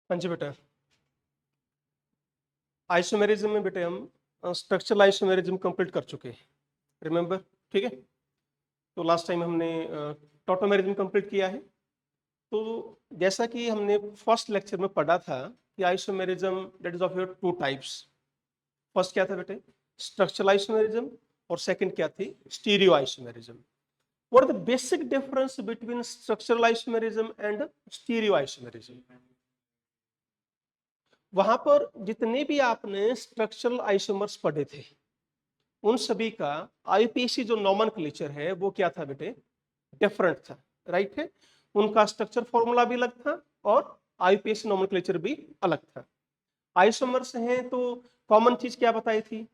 हाँ जी बेटा, आइसोमेरिज्म में बेटे हम स्ट्रक्चरल आइसोमेरिज्म कंप्लीट कर चुके हैं, रिमेंबर? ठीक है, तो लास्ट टाइम हमने टॉटोमेरिज्म कंप्लीट किया है। तो जैसा कि हमने फर्स्ट लेक्चर में पढ़ा था कि isomerism that is of your two types. First क्या था बेटे? स्ट्रक्चरल आइसोमेरिज्म, और सेकंड क्या थी? Stereo isomerism. What are the basic difference between structural isomerism and stereo isomerism? वहां पर जितने भी आपने स्ट्रक्चरल आइसोमर्स पढ़े थे उन सभी का आईपीसी जो नॉमेनक्लेचर है वो क्या था बेटे? डिफरेंट था, राइट है। उनका स्ट्रक्चर फॉर्मूला भी अलग था और आईपीसी नॉमेनक्लेचर भी अलग था। आइसोमर्स हैं तो कॉमन चीज क्या बताई थी?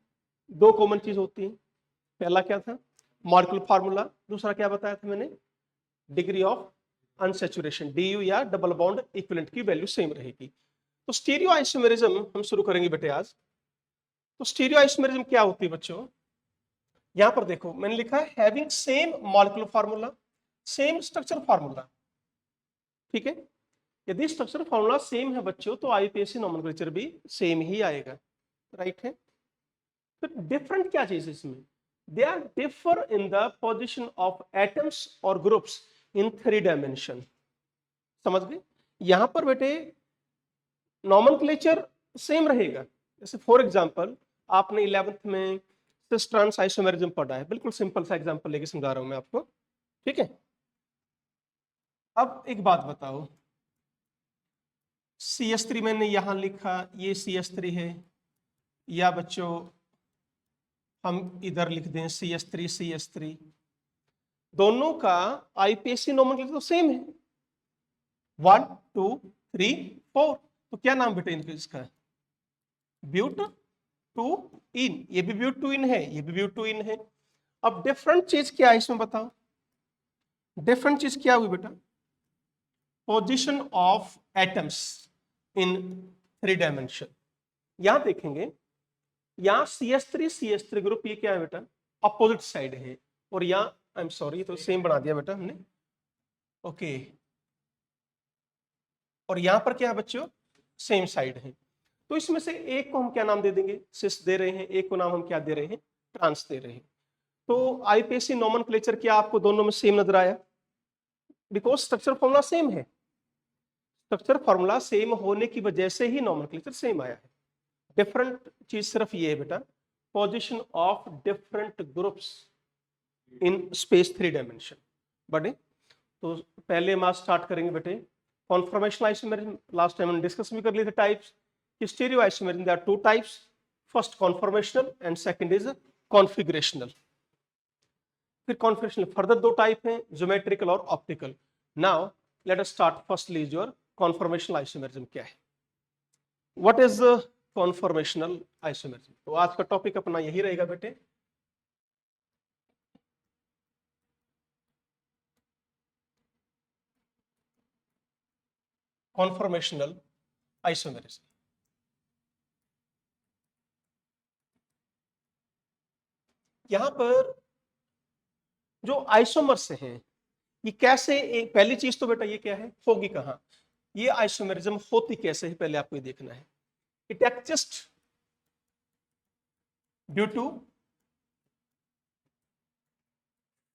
दो कॉमन चीज होती है। पहला क्या था? Molecular formula. दूसरा क्या बताया था मैंने? डिग्री ऑफ अनसैचुरेशन, डीयू या डबल बॉन्ड इक्विवेलेंट की वैल्यू सेम रहेगी। तो स्टीरियो आइसोमेरिज्म हम शुरू करेंगे बेटे आज। तो स्टीरियो आइसोमेरिज्म क्या होती है बच्चों? यहां पर देखो मैंने लिखा है having same molecular formula, same structure formula. ठीक है, यदि स्ट्रक्चर फार्मूला सेम है बच्चों तो आईपीएसी नोमेनक्लेचर भी सेम ही आएगा, राइट है। तो डिफरेंट क्या चीज है इसमें? They are differ in the position of atoms और ग्रुप्स इन 3 डायमेंशन। समझ गए? यहां पर बेटे नोमेनक्लेचर सेम रहेगा। जैसे फॉर एग्जांपल आपने 11th में सिस ट्रांस आइसोमेरिज्म पढ़ा है, बिल्कुल सिंपल सा एग्जांपल लेके समझा रहा हूं मैं आपको। ठीक है, अब एक बात बताओ, CS3 मैंने यहां लिखा, ये CS3 है, या बच्चों हम इधर लिख दें CS3 दोनों का आईपीएसी नोमेनक्लेचर तो सेम है, 1 2 3 4। तो क्या नाम बेटा इनका इसका? ब्यूट टू इन। ये भी ब्यूट टू इन है, ये भी ब्यूट टू इन है। अब डिफरेंट चीज क्या है इसमें बताओ? डिफरेंट चीज क्या हुई बेटा? Position of atoms in 3 dimension. यहां देखेंगे, यहां CS3 ग्रुप ये क्या है बेटा? अपोजिट साइड है, और यहां आई एम सॉरी तो सेम बना दिया बेटा हमने, ओके। और यहां पर क्या है बच्चों? सेम साइड है। तो इसमें से एक को हम क्या नाम दे देंगे? सिस दे रहे हैं, एक को नाम हम क्या दे रहे हैं? ट्रांस दे रहे हैं। तो आईपीएसी नोमेनक्लेचर क्या आपको दोनों में सेम नजर आया? बिकॉज स्ट्रक्चर फॉर्मूला सेम है। स्ट्रक्चर फॉर्मूला सेम होने की वजह से ही नोमेनक्लेचर सेम आया है। डिफरेंट चीज सिर्फ ये है बेटा, position of different groups in space 3 dimension. बड़े तो पहले हम आज स्टार्ट करेंगे बेटे कॉन्फॉर्मेशनल आइसोमेरिज्म। लास्ट टाइम हमने डिस्कस भी कर लिए थे types. Stereo isomerism there are 2 types, first conformational and second is configurational. फिर कॉन्फिगरेशनल फर्दर 2 टाइप हैं, ज्योमेट्रिकल और optical. Now let us start firstly your conformational isomerism क्या है? What is conformational isomerism? तो आज का टॉपिक अपना यही रहेगा बेटे, कॉन्फॉर्मेशनल आइसोमेरिज्म। यहां पर जो आइसोमर्स हैं ये कैसे, एक पहली चीज तो बेटा ये क्या है? होगी कहां? ये आइसोमेरिज्म होती कैसे है पहले आपको ये देखना है। It exist due to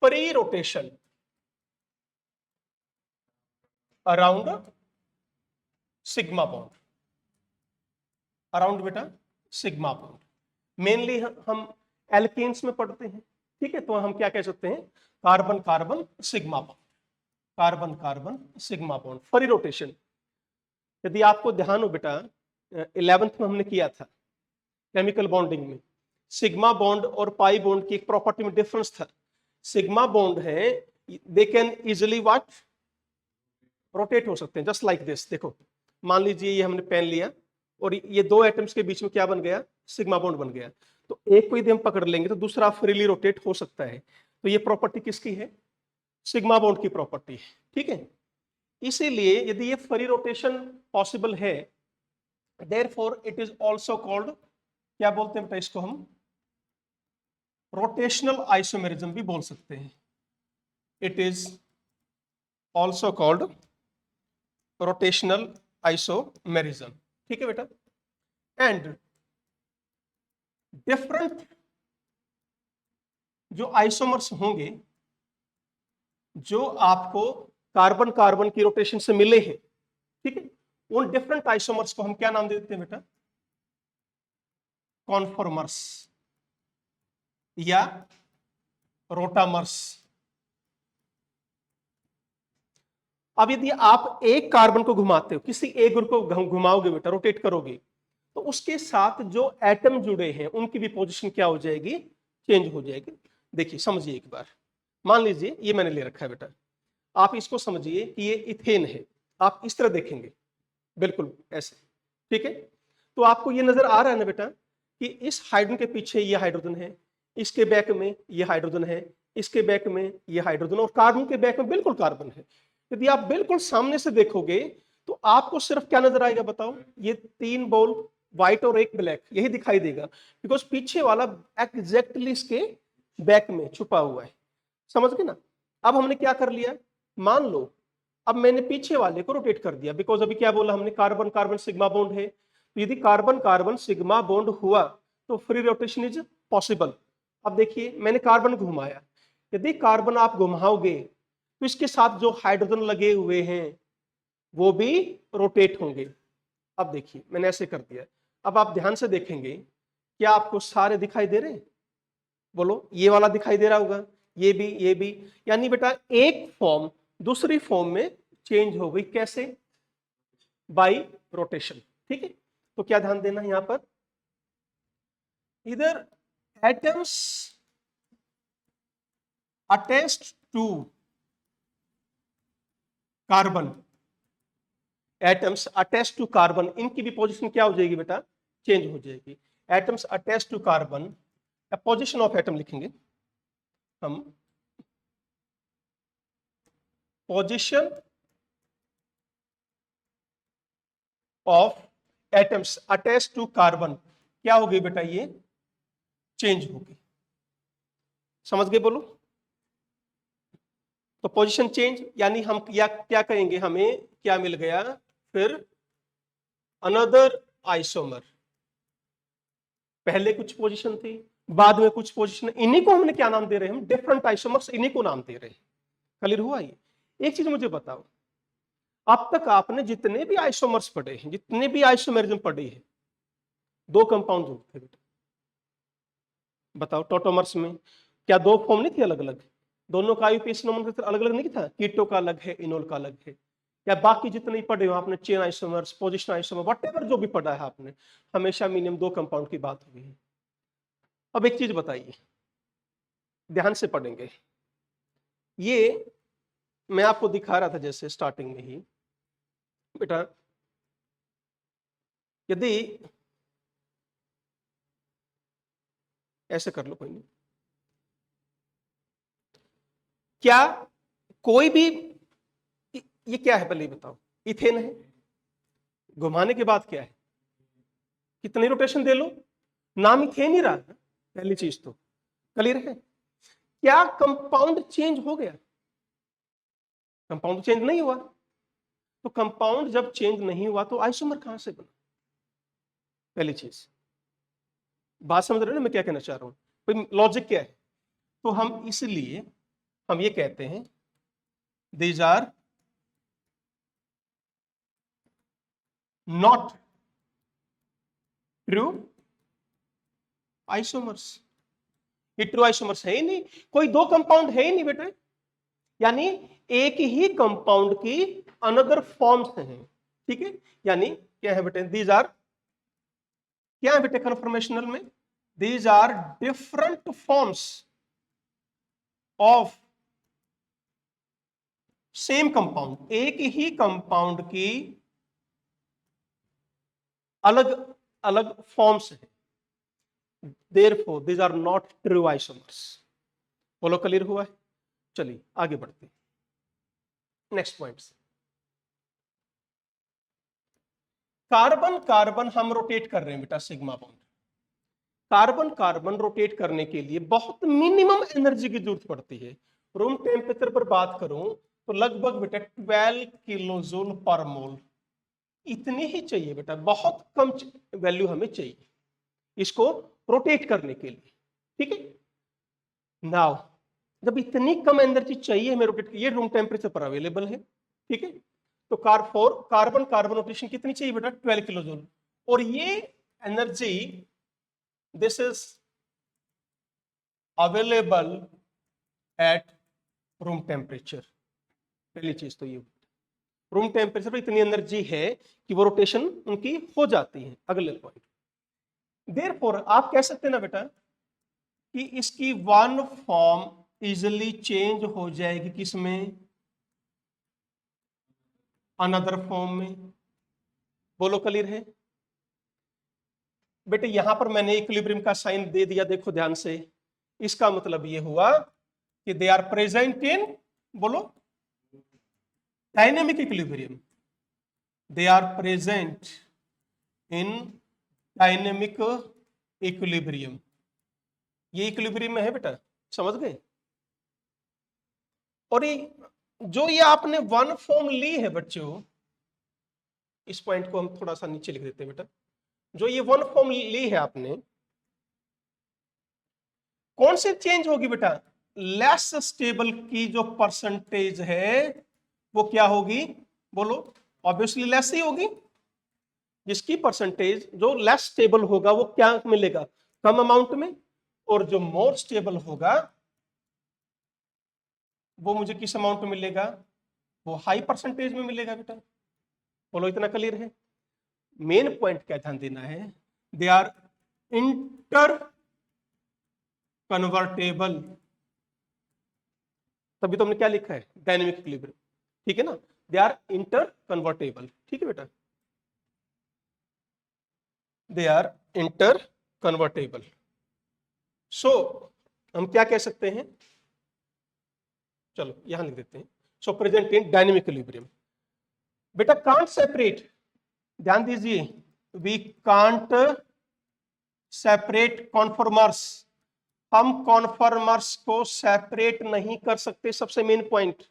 free rotation around sigma bond, around बेटा सिग्मा बॉन्ड। मेनली हम एल्केन्स में पढ़ते हैं, ठीक है। तो हम क्या कह सकते हैं? Carbon carbon sigma bond, carbon carbon sigma bond, free rotation. यदि आपको ध्यान हो बेटा 11th में हमने किया था केमिकल बॉन्डिंग में, सिग्मा बॉन्ड और पाई बॉन्ड की एक प्रॉपर्टी में डिफरेंस था। सिग्मा बॉन्ड है they can easily what? Rotate हो सकते हैं, जस्ट लाइक दिस। देखो मान लीजिए ये हमने पेन लिया और ये 2 एटम्स के बीच में क्या बन गया? सिग्मा बॉन्ड बन गया। तो एक को यदि हम पकड़ लेंगे तो दूसरा फ्रीली रोटेट हो सकता है। तो ये प्रॉपर्टी किसकी है? सिग्मा बॉन्ड की प्रॉपर्टी है, ठीक है। इसीलिए यदि ये फ्री रोटेशन पॉसिबल है, therefore it is also called, क्या बोलते हैं बेटा इसको? हम रोटेशनल आइसोमेरिज्म भी बोल सकते हैं। It is also called rotational isomerism, ठीक है बेटा। एंड डिफरेंट जो आइसोमर्स होंगे जो आपको कार्बन कार्बन की रोटेशन से मिले हैं, ठीक है, उन डिफरेंट आइसोमर्स को हम क्या नाम देते हैं बेटा? कॉन्फॉर्मर्स या रोटामर्स। अब यदि आप एक कार्बन को घुमाते हो, किसी एक ग्रुप को घुमाओगे बेटा, रोटेट करोगे, तो उसके साथ जो एटम जुड़े हैं उनकी भी पोजीशन क्या हो जाएगी? चेंज हो जाएगी। देखिए समझिए एक बार, मान लीजिए ये मैंने ले रखा है बेटा, आप इसको समझिए कि ये इथेन है, आप इस तरह देखेंगे बिल्कुल ऐसे, ठीक है। तो आपको ये नजर आ रहा है ना बेटा कि इस हाइड्रोजन के पीछे ये हाइड्रोजन है, इसके बैक में ये हाइड्रोजन है, इसके बैक में ये हाइड्रोजन, और कार्बन के बैक में बिल्कुल कार्बन है। यदि आप बिल्कुल सामने से देखोगे तो आपको सिर्फ क्या नजर आएगा बताओ? ये 3 बॉल व्हाइट और एक ब्लैक, यही दिखाई देगा, बिकॉज पीछे वाला एग्जैक्टली इसके बैक में छुपा हुआ है। समझ गए ना? अब हमने क्या कर लिया, मान लो अब मैंने पीछे वाले को रोटेट कर दिया, बिकॉज अभी क्या बोला हमने? कार्बन कार्बन सिग्मा बॉन्ड है, तो यदि कार्बन कार्बन सिग्मा बॉन्ड हुआ तो फ्री रोटेशन इज पॉसिबल। अब देखिए मैंने कार्बन घुमाया, यदि कार्बन आप घुमाओगे तो इसके साथ जो हाइड्रोजन लगे हुए हैं वो भी रोटेट होंगे। अब देखिए मैंने ऐसे कर दिया, अब आप ध्यान से देखेंगे, क्या आपको सारे दिखाई दे रहे हैं? बोलो, ये वाला दिखाई दे रहा होगा, ये भी, यानी बेटा एक फॉर्म दूसरी फॉर्म में चेंज हो गई। कैसे? बाई रोटेशन, ठीक है। तो क्या ध्यान देना यहां पर, इधर atoms attached to carbon, atoms attach to carbon, इनकी भी पोजीशन क्या हो जाएगी बेटा? चेंज हो जाएगी। Atoms attach to carbon, position of atom लिखेंगे हम, position of atoms attach to carbon क्या हो गई बेटा? ये चेंज हो गई। समझ गए? बोलो। तो पोजीशन चेंज यानी हम क्या कहेंगे? हमें क्या मिल गया फिर? Another isomer. पहले कुछ पोजीशन थी, बाद में कुछ पोजीशन, इन्हीं को हमने क्या नाम दे रहे हैं? हम डिफरेंट आइसोमर्स, इन्हीं को नाम दे रहे हैं। क्लियर हुआ? ये एक चीज मुझे बताओ, अब तक आपने जितने भी आइसोमर्स पढ़े हैं, जितने भी आइसोमेरिज्म पढ़े हैं, 2 कंपाउंड होते थे। बताओ टोटोमर्स में क्या 2 फॉर्म नहीं थे अलग अलग? दोनों का आईयूपीएसी नोमेनक्लेचर अलग अलग नहीं था? कीटो का अलग है, इनोल का अलग है। या बाकी जितने पढ़े हो आपने, chain isomers, position isomer, whatever जो भी पढ़ा है आपने, हमेशा मिनिमम 2 कंपाउंड की बात हुई है। अब एक चीज बताइए, ध्यान से पढ़ेंगे, ये मैं आपको दिखा रहा था जैसे स्टार्टिंग में ही बेटा, यदि ऐसे कर लो, कोई नहीं, क्या कोई भी, ये क्या है पहले बताओ? इथेन है, घुमाने के बाद क्या है? कितनी रोटेशन दे लो, नाम इथेन ही रहा है। पहली चीज तो क्लियर है। क्या कंपाउंड चेंज हो गया? कंपाउंड चेंज नहीं हुआ। तो कंपाउंड जब चेंज नहीं हुआ तो आइसोमर कहां से बना? पहली चीज, बात समझ रहे हो ना मैं क्या कहना चाह रहा हूं? लॉजिक क्या है? तो हम इसलिए हम ये कहते हैं these are not true isomers. ये ट्रू आइसोमर्स है ही नहीं, कोई 2 कंपाउंड है ही नहीं बेटे, यानी एक ही कंपाउंड की अनदर फॉर्म्स हैं, ठीक है। यानी क्या है बेटे? दीज आर, क्या है बेटे कन्फर्मेशनल में? These are different forms of same compound, एक ही कंपाउंड की अलग अलग फॉर्म्स हैं, therefore these are not true isomers। बोलो क्लियर हुआ है? चलिए आगे बढ़ते हैं नेक्स्ट पॉइंट से। कार्बन कार्बन हम रोटेट कर रहे हैं बेटा, sigma bond. Carbon carbon rotate करने के लिए बहुत मिनिमम एनर्जी की जरूरत पड़ती है। रूम टेम्परेचर पर बात करूं तो लगभग बेटा 12 किलो जूल पर मोल, इतनी ही चाहिए बेटा, बहुत कम वैल्यू हमें चाहिए इसको रोटेट करने के लिए, ठीक है। नाउ जब इतनी कम एनर्जी चाहिए हमें रोटेट, ये रूम टेम्परेचर पर अवेलेबल है, ठीक है। तो कार्बन कार्बन रोटेशन कितनी चाहिए बेटा, 12 किलो जूल। और ये energy this is available at room temperature. पहली चीज तो ये, रूम टेम्परेचर पर इतनी एनर्जी है कि वो रोटेशन उनकी हो जाती है। अगले पॉइंट, देयरफॉर आप कह सकते हैं ना बेटा कि इसकी वन फॉर्म इजिली चेंज हो जाएगी किसमें, अनदर फॉर्म में। बोलो क्लियर है बेटे। यहां पर मैंने इक्विलिब्रियम का साइन दे दिया, देखो ध्यान से। इसका मतलब ये हुआ कि दे आर प्रेजेंट इन, बोलो, dynamic equilibrium. They are present in dynamic equilibrium. ये इक्विलिब्रियम में है बेटा, समझ गए। और ये आपने वन फॉर्म ली है बच्चों, इस पॉइंट को हम थोड़ा सा नीचे लिख देते हैं बेटा। जो ये वन फॉर्म ली है आपने, कौन से चेंज होगी बेटा, लेस स्टेबल की जो परसेंटेज है वो क्या होगी, बोलो। ऑब्वियसली लेस ही होगी। जिसकी परसेंटेज जो लेस स्टेबल होगा वो क्या मिलेगा, कम अमाउंट में। और जो मोर स्टेबल होगा वो मुझे किस अमाउंट में मिलेगा, वो हाई परसेंटेज में मिलेगा बेटा। बोलो इतना क्लियर है। मेन पॉइंट क्या ध्यान देना है, दे आर इंटर कन्वर्टेबल। तभी तो हमने क्या लिखा है, डायनेमिक इक्विलिब्रियम, ठीक है ना। दे आर इंटर कन्वर्टेबल, ठीक है बेटा। They are interconvertible. So हम क्या कह सकते हैं, चलो यहां लिख देते हैं। सो प्रेजेंट इन डायनेमिक इक्विलिब्रियम। बेटा कांट सेपरेट, ध्यान दीजिए, वी कांट सेपरेट कॉन्फॉर्मर्स। हम कॉन्फॉर्मर्स को सेपरेट नहीं कर सकते, सबसे मेन पॉइंट।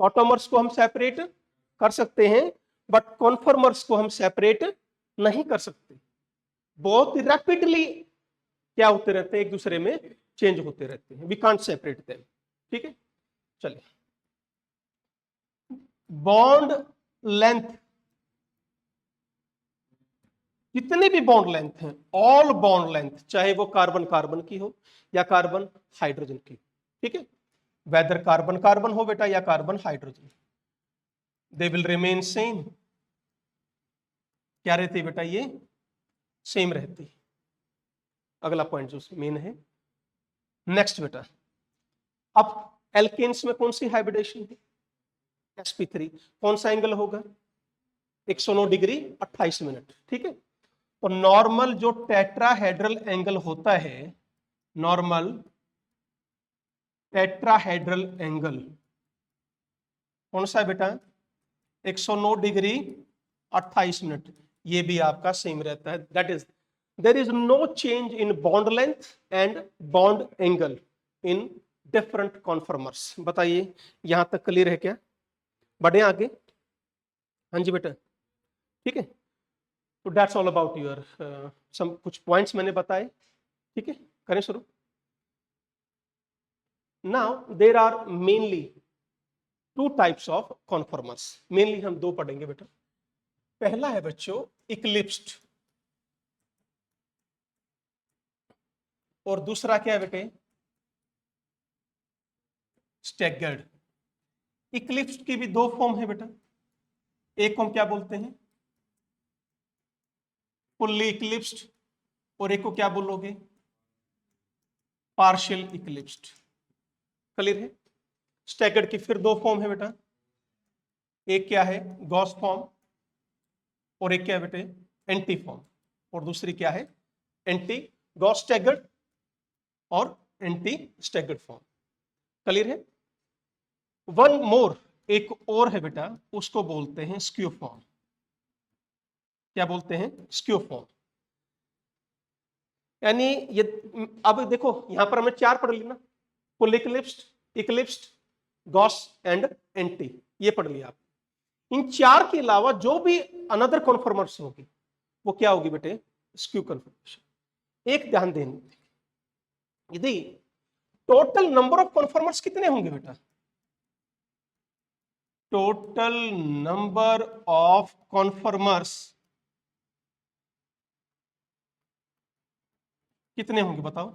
ऑटोमर्स को हम सेपरेट कर सकते हैं, बट कॉन्फॉर्मर्स को हम सेपरेट नहीं कर सकते। बहुत रैपिडली क्या होते रहते हैं, एक दूसरे में चेंज होते रहते हैं। वी कांट सेपरेट देम, ठीक है। चलिए, बॉन्ड लेंथ, जितने भी बॉन्ड लेंथ हैं, ऑल बॉन्ड लेंथ, चाहे वो कार्बन कार्बन की हो या कार्बन हाइड्रोजन की, ठीक है। वेदर कार्बन कार्बन हो बेटा या carbon hydrogen, they will remain same. क्या रहती है बेटा, ये सेम रहती है। अगला पॉइंट जो मेन है। नेक्स्ट बेटा, अब एल्केन्स में कौन सी हाइब्रिडेशन है, sp3। कौन सा एंगल होगा, 109 डिग्री 28 मिनट, ठीक है। तो नॉर्मल जो टेट्राहेड्रल एंगल होता है, नॉर्मल टेट्राहेड्रल एंगल कौन सा है बेटा, 109 डिग्री 28 मिनट। ये भी आपका सेम रहता है। That is, there is no change in bond length and bond angle in different conformers. बताइए यहां तक क्लियर है क्या, बढ़े आगे। हाँ जी बेटा, ठीक है। तो that's all about your some, कुछ पॉइंट्स मैंने बताए, ठीक है। करें शुरू। Now there are mainly two types of conformers. Mainly हम दो पढ़ेंगे बेटा। पहला है बच्चों इक्लिप्स्ड, और दूसरा क्या है बेटे, स्टैगर्ड। इक्लिप्स्ड की भी दो फॉर्म है बेटा। एक को हम क्या बोलते हैं, फुल्ली इक्लिप्स्ड, और एक को क्या बोलोगे, पार्शियल इक्लिप्स्ड। क्लियर है। स्टैगर्ड की फिर दो फॉर्म है बेटा। एक क्या है, गॉस फॉर्म, और एक क्या है बेटे, एंटी फॉर्म। और दूसरी क्या है, एंटी गॉस स्टैगर्ड और एंटी स्टैगर्ड फॉर्म। क्लियर है। वन मोर, एक और है बेटा, उसको बोलते हैं स्क्यू फॉर्म। क्या बोलते हैं, स्क्यू फॉर्म। यानी ये, अब देखो यहां पर हमने चार पढ़ ली ना, full eclipsed, eclipsed, Gauss and anti, ये पढ़ लिया आप। इन चार के अलावा जो भी अनदर कॉन्फर्मर्स होगी वो क्या होगी बेटे, स्क्यू कन्फर्मेशन। एक ध्यान देने, यदि टोटल नंबर ऑफ कॉन्फर्मर्स कितने होंगे बेटा, टोटल नंबर ऑफ कॉन्फर्मर्स कितने होंगे बताओ,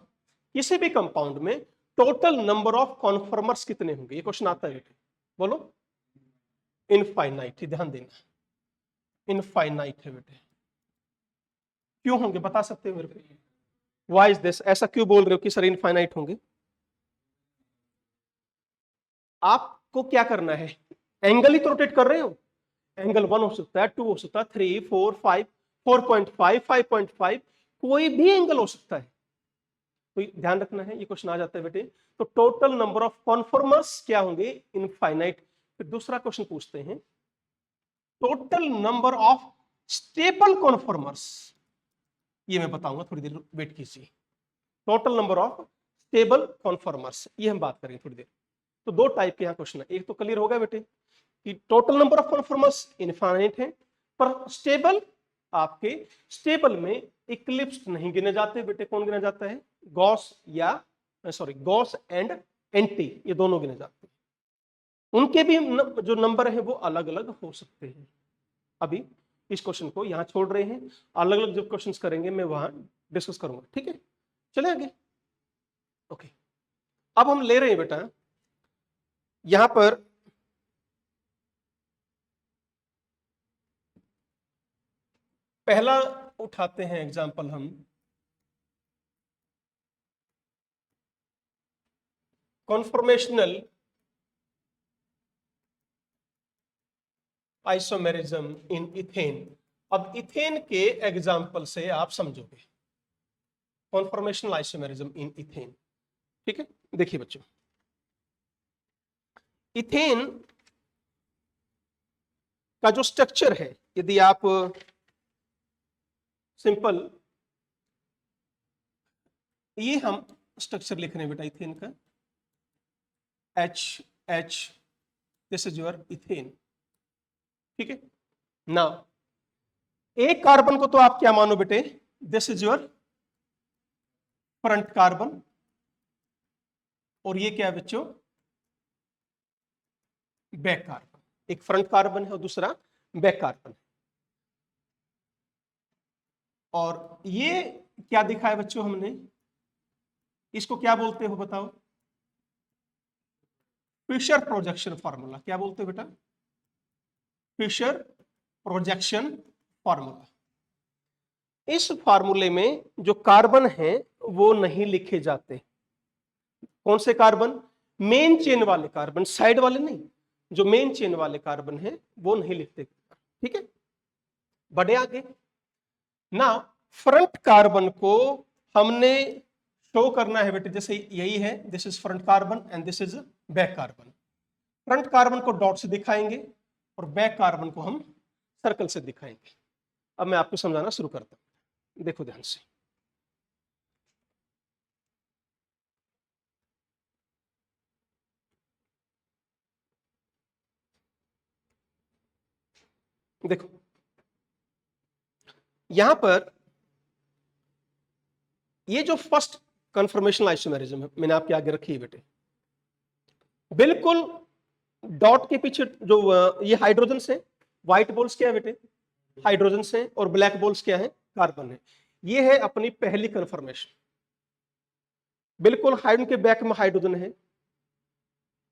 किसी भी कंपाउंड में टोटल नंबर ऑफ कॉन्फर्मर्स कितने होंगे, ये क्वेश्चन आता है बेटे, बोलो। इनफाइनाइट, ध्यान देना, इनफाइनाइट है बेटे। क्यों होंगे बता सकते हो मेरे को, व्हाई इज दिस, ऐसा क्यों बोल रहे हो कि सर इनफाइनाइट होंगे। आपको क्या करना है, एंगल ही तो रोटेट कर रहे हो, एंगल 1 हो सकता है, 2 हो सकता है, 3, 4, 5, 4.5, 5.5, कोई भी एंगल हो सकता है। तो ध्यान रखना है, ये क्वेश्चन आ जाता है बेटे। तो टोटल नंबर ऑफ कॉन्फर्मर्स क्या होंगे, इनफाइनाइट। फिर दूसरा क्वेश्चन पूछते हैं, टोटल नंबर ऑफ स्टेबल कॉन्फर्मर्स, ये मैं बताऊंगा, थोड़ी देर वेट कीजिए। टोटल नंबर ऑफ स्टेबल कॉन्फर्मर्स, ये हम बात करेंगे थोड़ी देर। तो दो टाइप के यहाँ क्वेश्चन है, एक तो क्लियर होगा बेटे कि टोटल नंबर ऑफ कॉन्फर्मर्स इनफाइनाइट है, पर स्टेबल, आपके स्टेबल में इक्लिप्स नहीं गिने जाते बेटे। कौन गिना जाता है, गॉस या सॉरी गॉस एंड एंटी, ये दोनों गिने जाते हैं। उनके भी जो नंबर है वो अलग अलग हो सकते हैं। अभी इस क्वेश्चन को यहां छोड़ रहे हैं, अलग अलग जो क्वेश्चंस करेंगे मैं वहां डिस्कस करूंगा, ठीक है। चले आगे, ओके। अब हम ले रहे हैं बेटा यहां पर पहला उठाते हैं एग्जांपल हम, कॉन्फॉर्मेशनल आइसोमेरिज्म इन इथेन। अब इथेन के एग्जांपल से आप समझोगे कॉन्फॉर्मेशनल आइसोमेरिज्म इन इथेन, ठीक है। देखिए बच्चों, इथेन का जो स्ट्रक्चर है, यदि आप सिंपल ये हम स्ट्रक्चर लिख रहे हैं बेटा इथेन का, H, this is your ethane, ठीक है ना। एक कार्बन को तो आप क्या मानो बेटे, this is your front carbon, और ये क्या है बच्चों, बैक कार्बन। एक फ्रंट कार्बन है और दूसरा बैक कार्बन है। और ये क्या दिखाया बच्चों हमने, इसको क्या बोलते हो बताओ, फिशर प्रोजेक्शन फार्मूला। क्या बोलते हो बेटा, फिशर प्रोजेक्शन फार्मूला। इस फार्मूले में जो कार्बन है वो नहीं लिखे जाते। कौन से कार्बन, मेन चेन वाले कार्बन, साइड वाले नहीं, जो मेन चेन वाले कार्बन है वो नहीं लिखते, ठीक है। बढ़े आगे ना, फ्रंट कार्बन को हमने शो करना है बेटे, जैसे यही है, this is front carbon and this is back carbon. Front carbon co dot से दिखाएंगे और बैक कार्बन को हम सर्कल से दिखाएंगे। अब मैं आपको समझाना शुरू करता हूं, देखो ध्यान से। देखो यहां पर ये जो फर्स्ट कन्फर्मेशनल आइसोमेरिज्म है मैंने आपके आगे रखी है बेटे, बिल्कुल डॉट के पीछे जो ये हाइड्रोजन से, व्हाइट बोल्स क्या है बेटे, हाइड्रोजन से, और ब्लैक बोल्स क्या है, कार्बन है। ये है अपनी पहली कन्फर्मेशन, बिल्कुल हाइड्रोजन के बैक में हाइड्रोजन है।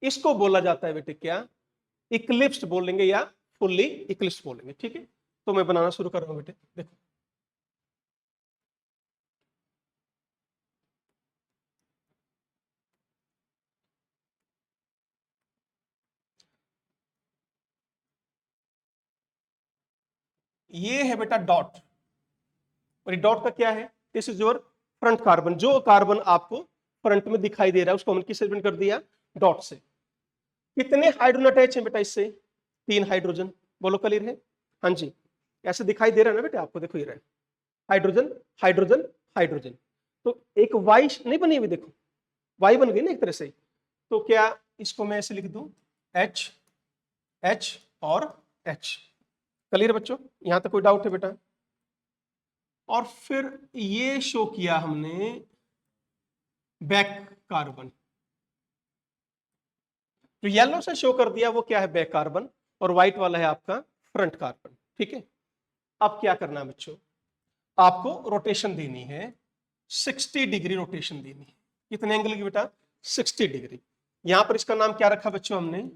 इसको बोला जाता है बेटे क्या, इक्लिप्स्ड बोलेंगे या फुल्ली इक्लिप्स्ड बोलेंगे, ठीक है। तो मैं बनाना शुरू कर रहा हूं बेटे, देखो ये है बेटा डॉट, और डॉट का क्या है, this is your front carbon. जो कार्बन आपको फ्रंट में दिखाई दे रहा है उसको हमने किससे रिप्रेजेंट कर दिया, डॉट से। कितने हाइड्रोजन अटैच है बेटा इससे, 3 हाइड्रोजन, बोलो क्लियर है, हाँ जी। ऐसे दिखाई दे रहा है ना बेटा आपको, देखो ये रहा है हाइड्रोजन हाइड्रोजन हाइड्रोजन। तो एक वाई नहीं बनी अभी, देखो वाई बन गई ना एक तरह से। तो क्या इसको मैं ऐसे लिख दूं, H H और H। क्लियर बच्चों, यहां तक कोई डाउट है बेटा? और फिर ये शो किया हमने बैक कार्बन, तो येलो से शो कर दिया वो क्या है, बैक कार्बन, और व्हाइट वाला है आपका फ्रंट कार्बन। ठीक है, अब क्या करना है बच्चों, आपको रोटेशन देनी है, 60 डिग्री रोटेशन देनी है। कितने एंगल की बेटा? 60 डिग्री। यहां पर इसका नाम क्या रखा बच्चों हमने?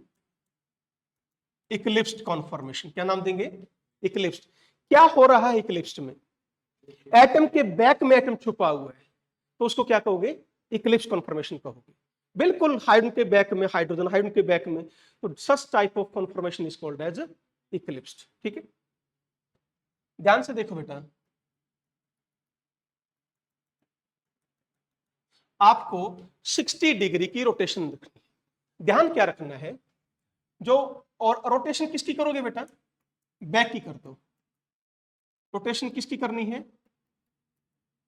Eclipsed conformation. क्या नाम देंगे? इक्लिप्स्ड। क्या हो रहा है इक्लिप्स्ड में? एटम के बैक में एटम छुपा हुआ है, तो उसको क्या कहोगे? इक्लिप्स कॉन्फॉर्मेशन कहोगे। बिल्कुल हाइड्रोजन के बैक में हाइड्रोजन, हाइड्रोजन के बैक में, तो such type of conformation is called as eclipsed. ठीक है, ध्यान से देखो बेटा, आपको 60 डिग्री की रोटेशन रखनी है। ध्यान क्या रखना है, जो और रोटेशन किसकी करोगे बेटा? बैक की कर दो। रोटेशन किसकी करनी है?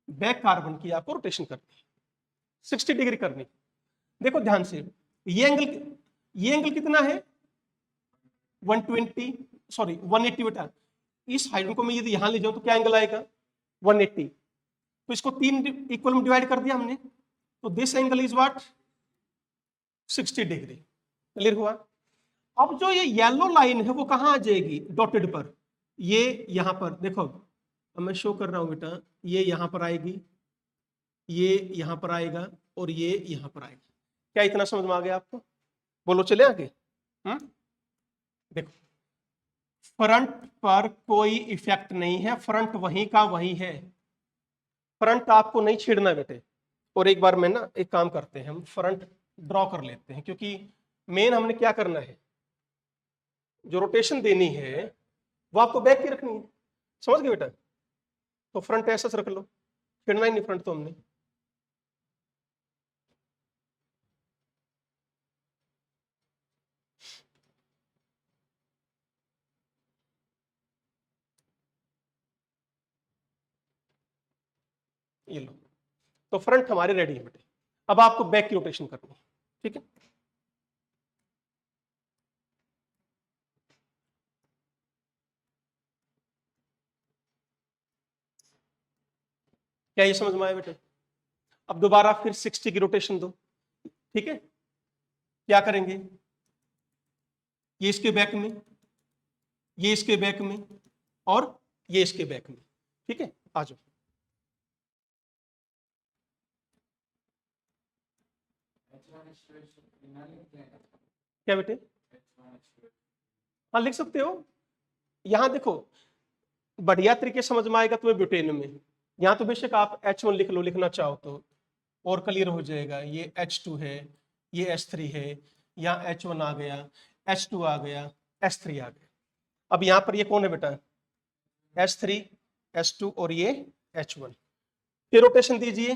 बैक कार्बन की आपको रोटेशन करनी है, 60 डिग्री करनी। देखो ध्यान से, ये एंगल कितना है? 120, सॉरी 180 बेटा। इस हाइड्रोजन को मैं यदि यहां ले जाऊं तो क्या एंगल आएगा? 180। तो इसको 3 इक्वल में डिवाइड कर दिया हमने, तो this angle is what? 60 degree. Clear हुआ? अब जो ये येलो लाइन है वो कहां आ जाएगी? डॉटेड पर। ये यहां पर देखो, अब मैं शो कर रहा हूं बेटा, ये यहां पर आएगी, ये यहां पर आएगा, और ये यहां पर आएगा। क्या इतना समझ में आ गया आपको? बोलो चले आगे। देखो, फ्रंट पर कोई इफेक्ट नहीं है, फ्रंट वहीं का वहीं है, फ्रंट आपको नहीं छेड़ना बेटे। और एक बार में ना एक काम करते हैं, हम फ्रंट ड्रॉ कर लेते हैं, क्योंकि मेन हमने क्या करना है, जो रोटेशन देनी है वो आपको बैक की रखनी है। समझ गए बेटा? तो फ्रंट ऐसा रख लो, छेड़ना ही नहीं फ्रंट तो हमने। ये लो, तो फ्रंट हमारे रेडी है बेटे। अब आपको बैक की रोटेशन करनी है। ठीक है, क्या ये समझ में आया बेटे? अब दोबारा फिर 60 की रोटेशन दो। ठीक है, क्या करेंगे, ये इसके बैक में, ये इसके बैक में, और ये इसके बैक में। ठीक है, आ जाओ। क्या बेटे? हाँ लिख सकते हो। यहां देखो, बढ़िया तरीके समझ में आएगा तुम्हें ब्यूटेन में। यहां तो बेशक आप H1 लिख लो, लिखना चाहो तो, और क्लियर हो जाएगा। ये H2 है, ये H3 है, यहाँ H1 आ गया, H2 आ गया, H3 आ गया। अब यहां पर ये कौन है बेटा? H3, H2 और ये H1। फिर रोटेशन दीजिए,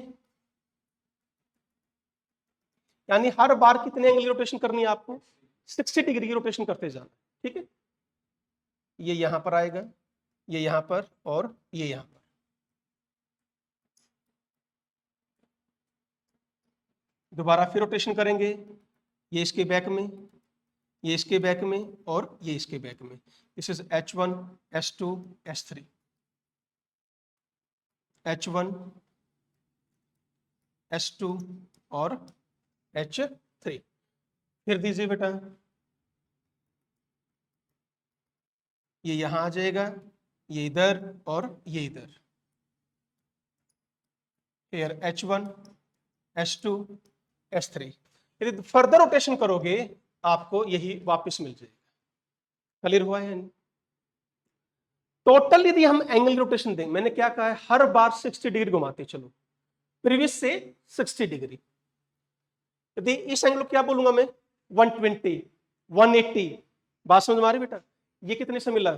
यानी हर बार कितने एंगल की रोटेशन करनी है आपको? 60 डिग्री की रोटेशन करते जाना। ठीक है, ये यहां पर आएगा, ये यहां पर, और ये यहां पर। दोबारा फिर रोटेशन करेंगे, ये इसके बैक में, ये इसके बैक में, और ये इसके बैक में। This is H1, H2, H3, H1, H2 और H3। फिर दीजिए बेटा, ये यहां आ जाएगा, ये इधर, और ये इधर। फिर H1, H2, H3। यदि फर्दर रोटेशन करोगे आपको यही वापस मिल जाएगा। क्लियर हुआ है? टोटल यदि हम एंगल रोटेशन दें, मैंने क्या कहा है, हर बार 60 डिग्री घुमाते चलो, प्रीवियस से 60 डिग्री। यदि इस एंगल को क्या बोलूंगा मैं? 120, 180। बात समझ में आ रही बेटा? ये कितने से मिला?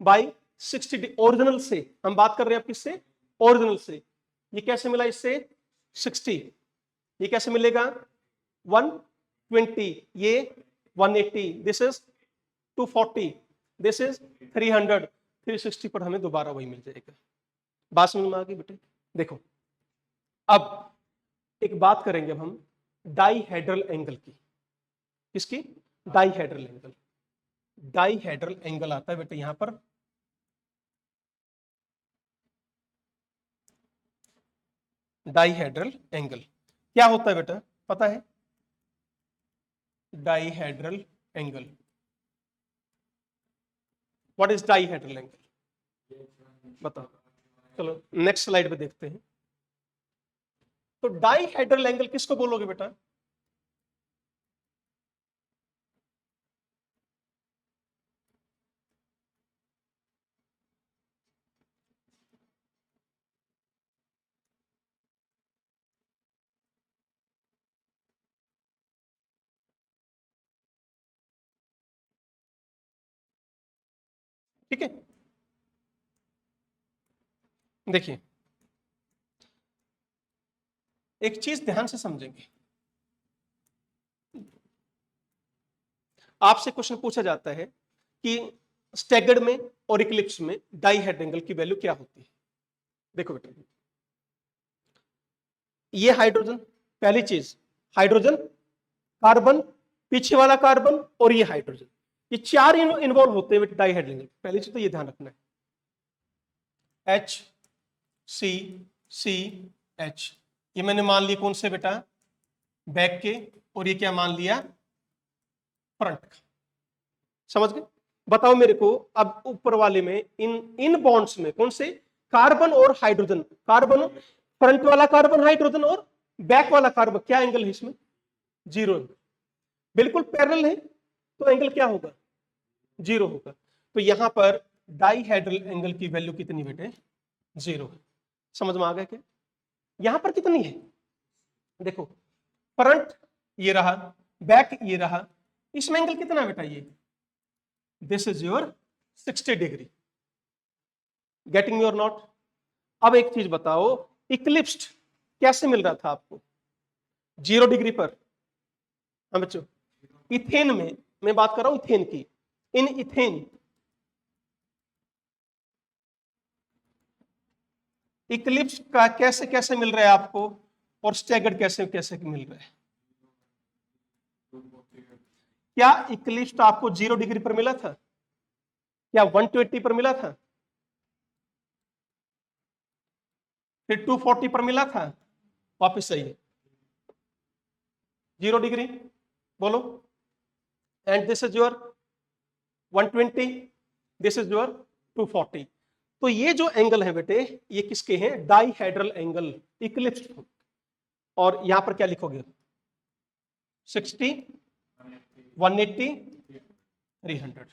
बाई 60। ओरिजिनल से हम बात कर रहे हैं, किससे? ओरिजिनल से। ये कैसे मिला इससे? 60। ये कैसे मिलेगा? 120, ये 180, दिस इज 240, दिस इज 300। 360 पर हमें दोबारा वही मिल जाएगा। बात समझ में आ गई बेटे? देखो, अब एक बात करेंगे अब हम डाईहेड्रल एंगल की। किसकी? Dihedral angle. डाईहेड्रल एंगल आता है बेटा यहां पर। डाईहेड्रल एंगल क्या होता है बेटा पता है? Dihedral angle, what is dihedral angle बताओ। चलो नेक्स्ट स्लाइड पे देखते हैं। तो डाईहेड्रल एंगल किसको बोलोगे बेटा? ठीक है, देखिए एक चीज ध्यान से समझेंगे। आपसे क्वेश्चन पूछा जाता है कि स्टैगर्ड में और इक्लिप्स में डाईहेड्रल एंगल की वैल्यू क्या होती है। देखो बेटा, ये हाइड्रोजन, पहली चीज हाइड्रोजन, कार्बन, पीछे वाला कार्बन और ये हाइड्रोजन, ये चार इन्वॉल्व होते हैं डाईहेड्रल एंगल। पहली चीज तो ये ध्यान रखना है। एच सी सी एच, ये मैंने मान लिया कौन से बेटा? बैक के, और ये क्या मान लिया? फ्रंट का। समझ गए? बताओ मेरे को अब ऊपर वाले में इन बॉन्ड्स में कौन से? कार्बन और हाइड्रोजन, कार्बन, फ्रंट वाला कार्बन हाइड्रोजन और बैक वाला कार्बन, क्या एंगल है इसमें? जीरो। बिल्कुल पैरेलल है तो एंगल क्या होगा? जीरो होगा। तो यहां पर डाईहेड्रल एंगल की वैल्यू कितनी बेटे? जीरो है। समझ में आ गया क्या? यहां पर कितनी है देखो, फ्रंट ये रहा, बैक ये रहा, इसमें एंगल कितना बेटा? ये this is your 60 degree. Getting your not? अब एक चीज बताओ, इक्लिप्स्ड कैसे मिल रहा था आपको? 0 डिग्री पर। हाँ बच्चों, इथेन में मैं बात कर रहा हूं, इथेन की। इन इथेन इक्लिप्स का कैसे कैसे मिल रहा है आपको, और स्टैगर्ड कैसे कैसे मिल रहा है? क्या इक्लिप्स आपको 0 डिग्री पर मिला था? क्या 120 पर मिला था? फिर 240 पर मिला था? वापिस सही है 0 डिग्री, बोलो। And this is your 120, this is your 240। तो ये जो एंगल है बेटे, ये किसके हैं? Dihedral angle, Eclipse. और यहां पर क्या लिखोगे? 60, 180, 300।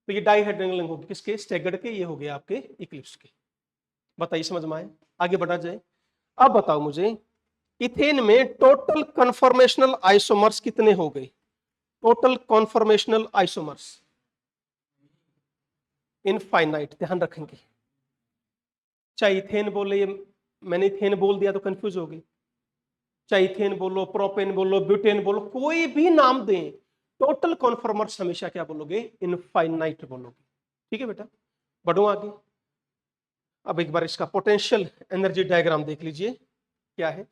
तो ये डाईहेड्रल एंगल होगी किसके? स्टैगर्ड के। ये हो गए आपके इक्लिप्स के। बताइए समझ में आए? आगे बढ़ा जाए। अब बताओ मुझे, इथेन में टोटल कन्फॉर्मेशनल आइसोमर्स कितने हो गए? टोटल कॉन्फॉर्मेशनल आइसोमर्स इनफाइनाइट, ध्यान रखेंगे। चाहे इथेन बोले, मैंने इथेन बोल दिया तो कंफ्यूज हो गई। चाहे इथेन बोलो, प्रोपेन बोलो, ब्यूटेन बोलो, कोई भी नाम दें, टोटल कॉन्फॉर्मर्स हमेशा क्या बोलोगे? इनफाइनाइट बोलोगे। ठीक है बेटा, बढ़ो आगे। अब एक बार इसका पोटेंशियल एनर्जी डायग्राम देख लीजिए क्या है।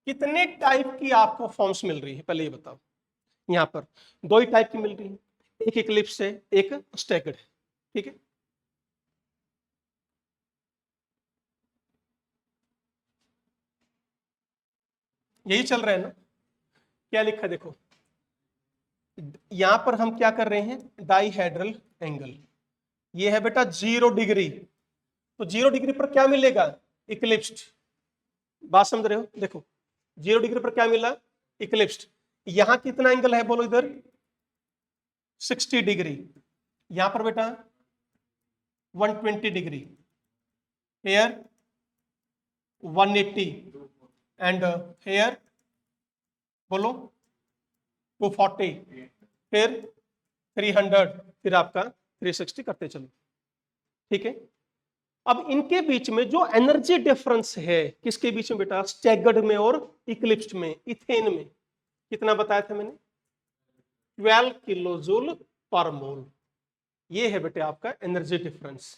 कितने टाइप की आपको फॉर्म्स मिल रही है पहले ये बताओ। यहां पर दो ही टाइप की मिल रही है, एक इक्लिप्स है, एक स्टैगर्ड है। ठीक है, यही चल रहा है ना? क्या लिखा है देखो, यहां पर हम क्या कर रहे हैं? Dihedral angle. ये है बेटा 0 डिग्री, तो 0 डिग्री पर क्या मिलेगा? इक्लिप्स्ड। बात समझ रहे हो? देखो 0 डिग्री पर क्या मिला? इक्लिप्स्ड। यहां कितना एंगल है बोलो इधर? 60 डिग्री। यहां पर बेटा 120 डिग्री, हेयर 180, एंड हेयर बोलो 240, फिर 300, फिर आपका 360 करते चलो। ठीक है, अब इनके बीच में जो एनर्जी डिफरेंस है, किसके बीच में बेटा? स्टैगर्ड में और इक्लिप्स्ड में। इथेन में कितना बताया था मैंने? 12 किलो जूल पर मोल। ये है बेटे आपका एनर्जी डिफरेंस।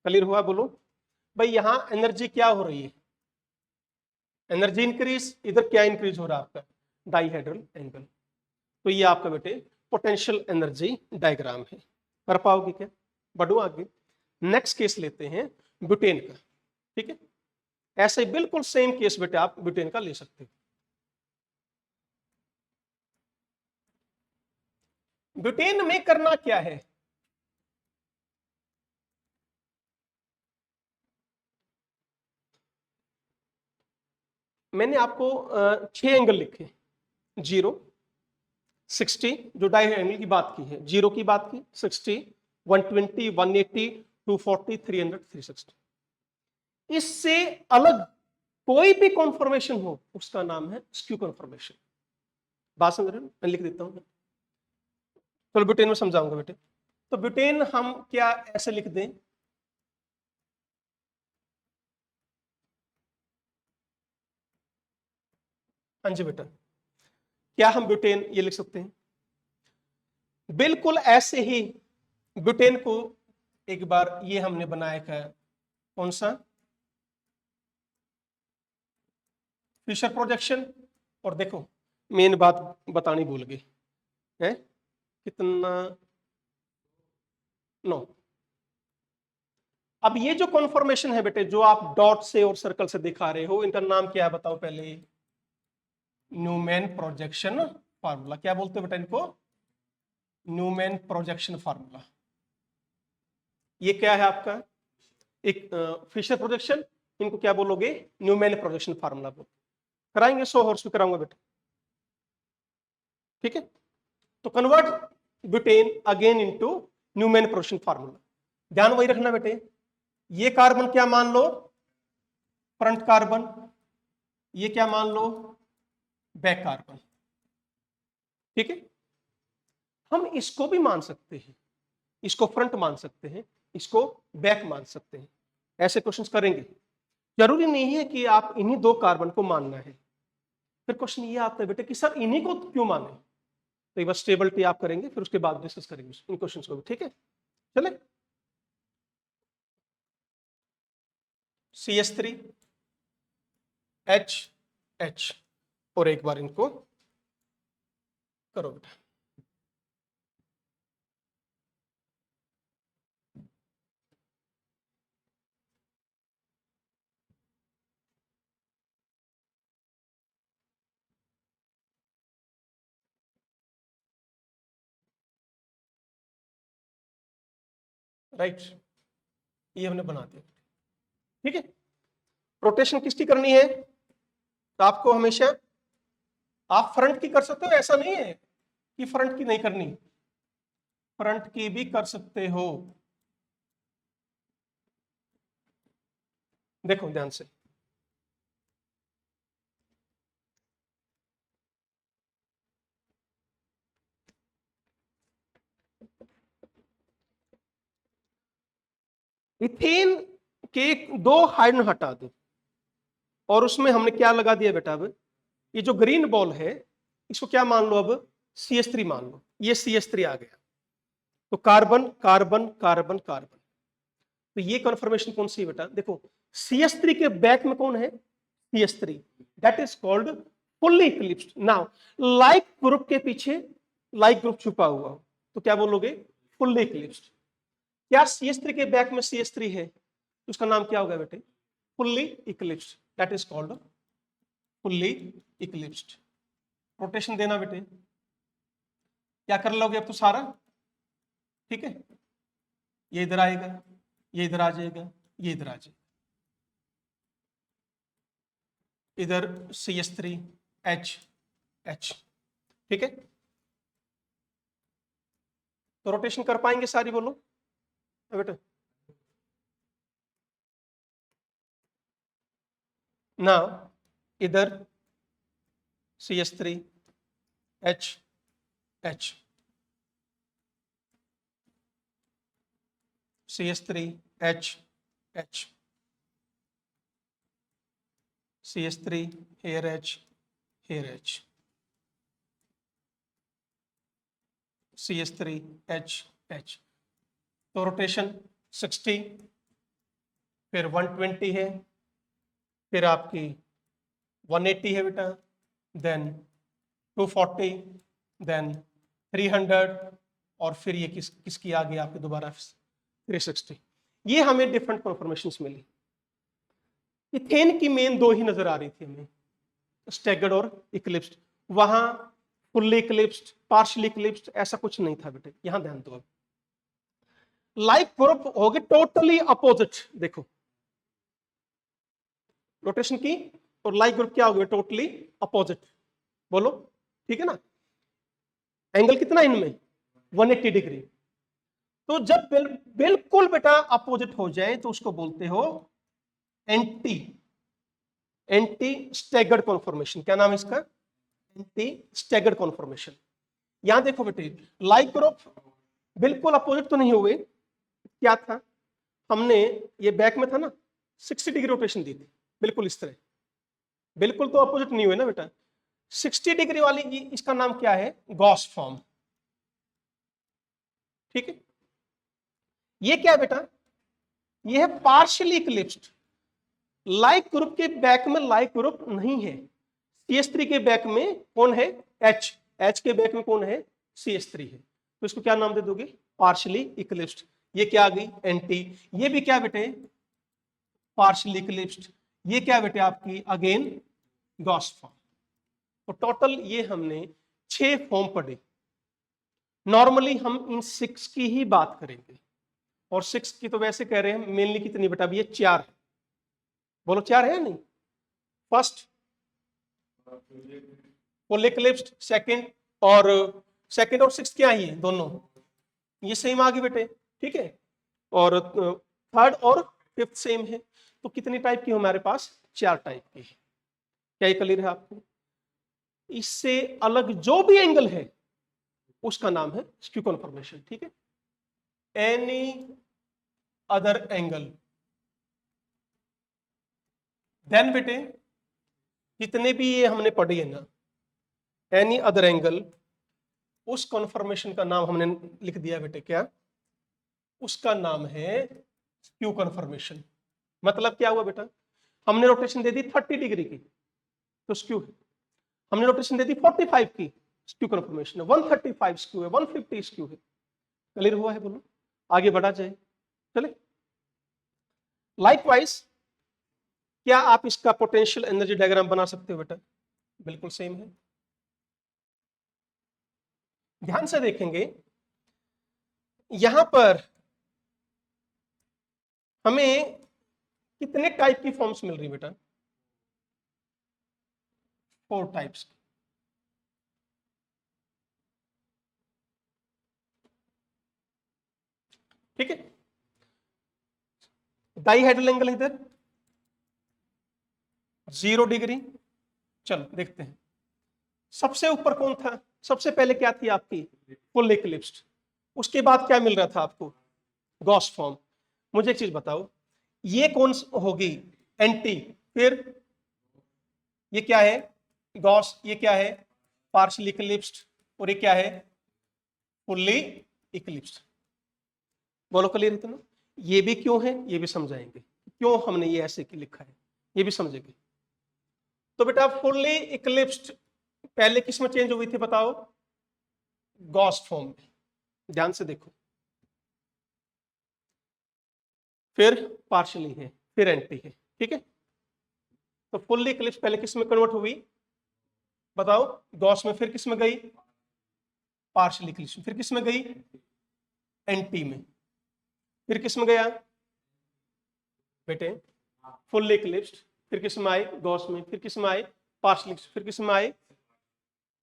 क्लियर हुआ? बोलो भाई, यहां एनर्जी क्या हो रही है? एनर्जी इंक्रीज, इधर क्या इंक्रीज हो रहा है आपका? Dihedral angle. तो ये आपका बेटे पोटेंशियल एनर्जी डायग्राम है। कर पाओगे क्या? बढ़ो आगे, नेक्स्ट केस लेते हैं ब्यूटेन का। ठीक है, ऐसे बिल्कुल सेम केस बेटे आप ब्यूटेन का ले सकते हो। ब्यूटेन में करना क्या है? मैंने आपको 6 एंगल लिखे, 0, 60 जो डायहेड्रल की बात की है, 0 की बात की, 60, 120, 180, 240, 300, 360। इससे अलग कोई भी कॉन्फॉर्मेशन हो उसका नाम है स्क्यू कॉन्फॉर्मेशन। बात समझ रहे हो? मैं लिख देता हूं। चलो ब्यूटेन में समझाऊंगा बेटे। तो ब्यूटेन हम क्या ऐसे लिख दें, हाँ जी बेटा, क्या हम ब्यूटेन ये लिख सकते हैं? बिल्कुल ऐसे ही ब्यूटेन को एक बार ये हमने बनाया था, कौन सा? Fischer projection. और देखो मेन बात बतानी भूल गई है, कितना? 9। अब ये जो कॉन्फॉर्मेशन है बेटे, जो आप डॉट से और सर्कल से दिखा रहे हो, इनका नाम क्या है बताओ पहले? Newman projection formula. क्या बोलते हैं बेटा इनको? Newman projection formula. ये क्या है आपका? एक फिशर प्रोजेक्शन, इनको क्या बोलोगे? न्यूमैन प्रोजेक्शन फार्मूला बोल। कराएंगे 100 हॉर्स भी कराऊंगा बेटा। ठीक है, तो convert butane again into Newman projection formula. ध्यान वही रखना बेटे, ये कार्बन क्या मान लो? Front carbon. ये क्या मान लो? Back carbon. ठीक है, हम इसको भी मान सकते हैं, इसको फ्रंट मान सकते हैं, इसको बैक मान सकते हैं। ऐसे क्वेश्चंस करेंगे। जरूरी नहीं है कि आप इन्हीं 2 कार्बन को मानना है। फिर क्वेश्चन ये आता है बेटे कि सर इन्हीं को क्यों माने? तो ये बस स्टेबिलिटी आप करेंगे, फिर उसके बाद डिस्कस करेंगे इन क्वेश्चंस को भी। ठीक है, चले। CH3 H और एक बार इनको करो बेटा। राइट, ये हमने बना दिया। ठीक है, रोटेशन किसकी करनी है? तो आपको हमेशा, आप फ्रंट की कर सकते हो, ऐसा नहीं है कि फ्रंट की नहीं करनी, फ्रंट की भी कर सकते हो। देखो ध्यान से, इथेन के 2 हाइड्रोजन हटा दो और उसमें हमने क्या लगा दिया बेटा? अब ये जो ग्रीन बॉल है इसको क्या मान लो? अब CH3 मान लो। ये CH3 आ गया, तो कार्बन कार्बन कार्बन कार्बन। तो ये कन्फर्मेशन कौन सी है बेटा? देखो CH3 के बैक में कौन है? CH3, that is called fully eclipsed. Now like group के पीछे लाइक ग्रुप छुपा हुआ हो तो क्या बोलोगे? Fully eclipsed. क्या CH3 के बैक में CH3 है तो उसका नाम क्या होगा बेटे? Fully eclipsed, that is called fully eclipsed. Rotation देना बेटे, क्या कर लोगे अब तो सारा? ठीक है, ये इधर आएगा, ये इधर आ जाएगा, ये इधर आ जाएगा, इधर CH3 H। ठीक है, तो रोटेशन कर पाएंगे सारी? बोलो बेटा। ना, इधर CH3 H CH3 H CH3 here H CH3 H तो रोटेशन 60, फिर 120 है, फिर आपकी 180 है बेटा, देन 240, देन 300, और फिर ये किसकी आ गई आपके दोबारा 360। ये हमें डिफरेंट कन्फर्मेशंस मिली। इथेन की मेन दो ही नजर आ रही थी हमें, स्टैगर्ड और इक्लिप्स्ड। वहां फुल्ली इक्लिप्स्ड, पार्शियली इक्लिप्स्ड ऐसा कुछ नहीं था बेटे, यहां ध्यान दो। लाइक ग्रुप हो गए टोटली अपोजिट, देखो रोटेशन की, और लाइक ग्रुप क्या हो गया, टोटली अपोजिट। बोलो ठीक है ना, एंगल कितना इनमें 180 डिग्री। तो जब बिल्कुल बेटा अपोजिट हो जाए तो उसको बोलते हो एंटी स्टैगर्ड कॉन्फॉर्मेशन। क्या नाम है इसका, एंटी स्टैगर्ड कॉन्फॉर्मेशन। यहां देखो बेटे, लाइक ग्रुप बिल्कुल अपोजिट तो नहीं हुए, क्या था, हमने ये बैक में था ना 60 डिग्री रोटेशन दी थी, बिल्कुल इस तरह, बिल्कुल तो अपोजिट नहीं हुए ना बेटा। 60 डिग्री वाली इसका नाम क्या है, गॉस फॉर्म। ठीक है, ये क्या है बेटा, ये है पार्शियली इक्लिप्स्ड। लाइक ग्रुप के बैक में लाइक ग्रुप नहीं है, CH3 के बैक में कौन है, H के बैक में कौन है, CH3 है। तो इसको क्या नाम दे दोगे, पार्शियली इक्लिप्स्ड। ये क्या आ गई, एंटी। ये भी क्या बेटे, पार्शियली इक्लिप्स्ड। ये क्या बेटे आपकी अगेन गॉस फॉर्म। तो टोटल ये हमने 6 फॉर्म पढ़े। नॉर्मली हम इन 6 की ही बात करेंगे, और 6 की तो वैसे कह रहे हैं मेनली कितनी बेटा, ये 4। बोलो 4 है नहीं, फर्स्ट फुल इक्लिप्स्ड, सेकंड और सिक्स्थ क्या ही है, दोनों ये सेम आ गए बेटे। ठीक है, और थर्ड और फिफ्थ सेम है। तो कितनी टाइप की हमारे पास, 4 टाइप की है। क्या ये क्लियर है आपको। इससे अलग जो भी एंगल है उसका नाम है स्क्यू कन्फर्मेशन। ठीक है, एनी अदर एंगल, देन बेटे जितने भी ये हमने पढ़ी है ना, एनी अदर एंगल, उस कन्फर्मेशन का नाम हमने लिख दिया बेटे, क्या, उसका नाम है स्क्यू कन्फर्मेशन। मतलब क्या हुआ बेटा, हमने रोटेशन दे दी 30 डिग्री की तो स्क्यू है, हमने रोटेशन दे दी 45 की, स्क्यू कन्फर्मेशन है। 135 स्क्यू है, 150 स्क्यू है। क्लियर हुआ है, बोलो आगे बढ़ा जाए, चले। लाइकवाइज क्या आप इसका पोटेंशियल एनर्जी डायग्राम बना सकते हो बेटा, बिल्कुल सेम है। ध्यान से देखेंगे, यहां पर हमें कितने टाइप की फॉर्म्स मिल रही बेटा, 4 टाइप्स की। ठीक है, डाइहेड्रल एंगल इधर 0 डिग्री। चलो देखते हैं, सबसे ऊपर कौन था, सबसे पहले क्या थी आपकी, फुल इक्लिप्स्ड। उसके बाद क्या मिल रहा था आपको, गॉस फॉर्म। मुझे एक चीज बताओ, ये कौन होगी, एंटी, फिर ये क्या है, गॉस, ये क्या है, पार्शियली इक्लिप्स्ड, और ये क्या है, फुल्ली इक्लिप्स्ड। बोलो क्लियर इतना। ये भी क्यों है ये भी समझाएंगे, क्यों हमने ये ऐसे की लिखा है ये भी समझेंगे। तो बेटा फुल्ली इक्लिप्स्ड पहले किस में चेंज हुई थी बताओ, गॉस फॉर्म में। ध्यान से देखो, फिर पार्शियली है, फिर एंटी है। ठीक है, तो फुल्ली इक्लिप्स पहले किस में कन्वर्ट हुई बताओ, गॉस में, फिर किस में गई, पार्शियल इक्लिप्स, फिर किस में गई, एंटी में, फिर किस में गया बेटे, फुल्ली इक्लिप्स्ड, फिर किस में आए, गॉस में, फिर किस में आए, पार्शियल, फिर किस में आए,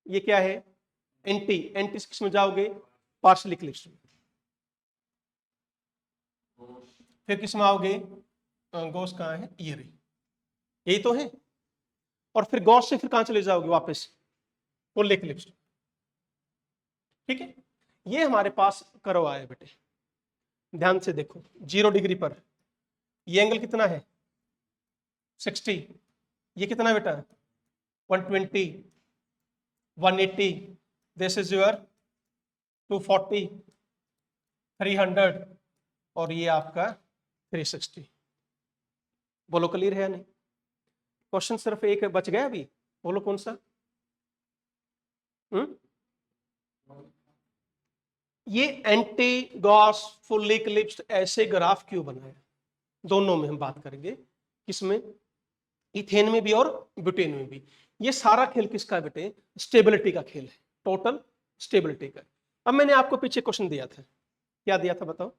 ये क्या है, एंटी, एंटी किस में जाओगे, पार्शियल इक्लिप्स में, फिर किस में आओगे, गॉस कहाँ है, ये रही, यही तो है। और फिर गॉस से फिर कहां चले जाओगे वापस, फुल इक्लिप्स। ठीक है, ये हमारे पास कर्व आया बेटे। ध्यान से देखो, 0 डिग्री पर ये एंगल कितना है, 60, ये कितना बेटा, 120, 180, दिस इज योर 240, 300, और ये आपका 360। बोलो क्लियर है या नहीं? क्वेश्चन सिर्फ एक बच गया अभी, बोलो कौन सा? ये एंटी गॉस फुल्ली इक्लिप्स्ड ऐसे ग्राफ क्यों बनाया? दोनों में हम बात करेंगे, किसमें? इथेन में भी और ब्यूटेन में भी। ये सारा खेल किसका है बेटे? स्टेबिलिटी का खेल है, टोटल स्टेबिलिटी का। अब मैंने आपको पीछे क्वेश्चन दिया था, क्या दिया था बताओ?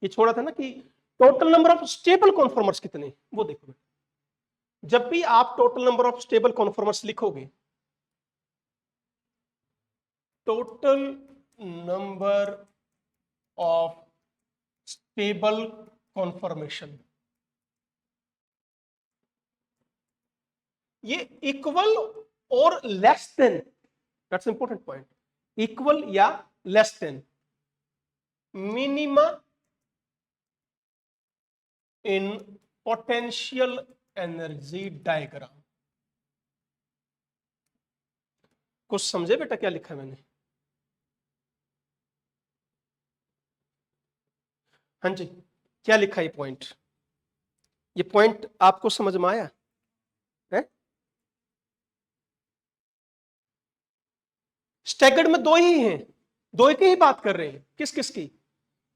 ये छोड़ा था ना कि total number of stable conformers कितने, वो देखो बेटा। जब भी आप total number of stable conformers लिखोगे, total number of stable conformation, ये इक्वल और less than, that's important point, equal या less than minima in potential energy diagram. कुछ समझे बेटा क्या लिखा है मैंने? हाँ जी, क्या लिखा है पॉइंट? ये पॉइंट आपको समझ में आया है? स्टैगर्ड में दो ही हैं, दो की ही बात कर रहे हैं। किस किस की?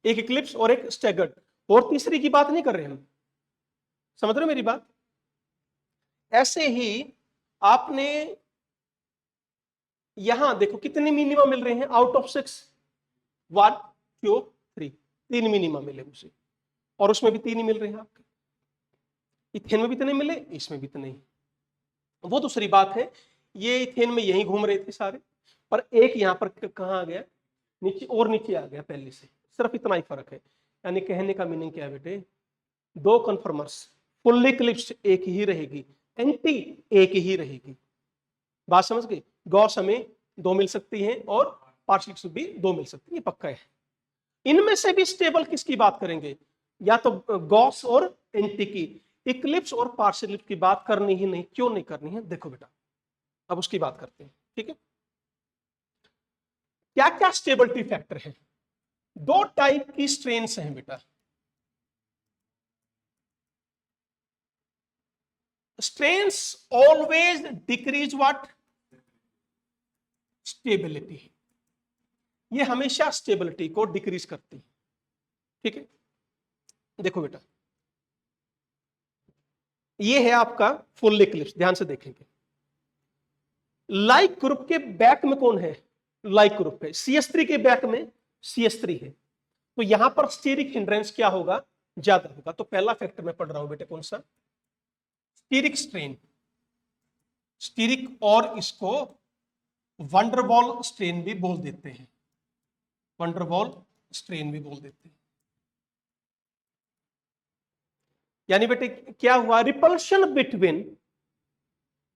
एक इक्लिप्स और एक स्टैगर्ड, और तीसरी की बात नहीं कर रहे हम। समझ रहे हो मेरी बात? ऐसे ही आपने यहां देखो कितने मिनिमा मिल रहे हैं आउट ऑफ 6, 1 2 3, 3 मिनिमा मिले मुझे, और उसमें भी 3 ही मिल रहे हैं आपके। इथेन में भी इतने मिले, इसमें भी इतने ही। वो दूसरी बात है, ये इथेन में यही घूम रहे थे सारे, पर एक यहां पर कहां आ गया? नीचे, और नीचे आ गया पहले से। सिर्फ इतना ही फर्क है। यानी कहने का मीनिंग क्या है बेटे? दो कन्फर्मर्स, फुल्ली इक्लिप्स्ड एक ही रहेगी, एंटी एक ही रहेगी। बात समझ गए? गॉस हमें 2 मिल सकती है और पार्शियल भी 2 मिल सकती है, पक्का है। इनमें से भी स्टेबल किसकी बात करेंगे? या तो गॉस और एंटी की। इक्लिप्स और पार्शियल की बात करनी ही नहीं। क्यों नहीं करनी है? देखो बेटा, अब उसकी बात करते हैं, ठीक है? क्या क्या स्टेबिलिटी फैक्टर है? दो टाइप की स्ट्रेन्स हैं बेटा। Strains always decrease what? Stability. ये हमेशा स्टेबिलिटी को डिक्रीज करती है, ठीक है? देखो बेटा, ये है आपका फुल इक्लिप्स, ध्यान से देखेंगे। लाइक ग्रुप के बैक में कौन है? लाइक ग्रुप है। CS3 के बैक में CS3 है, तो यहां पर स्टीरिक हिंड्रेंस क्या होगा? ज्यादा होगा। तो पहला फैक्टर मैं पढ़ रहा हूं बेटे, कौन सा? Stearic strain. स्टीरिक, और इसको वंडरवॉल स्ट्रेन भी बोल देते हैं, वंडरवॉल स्ट्रेन भी बोल देते हैं। यानी बेटे क्या हुआ? रिपल्शन बिटवीन,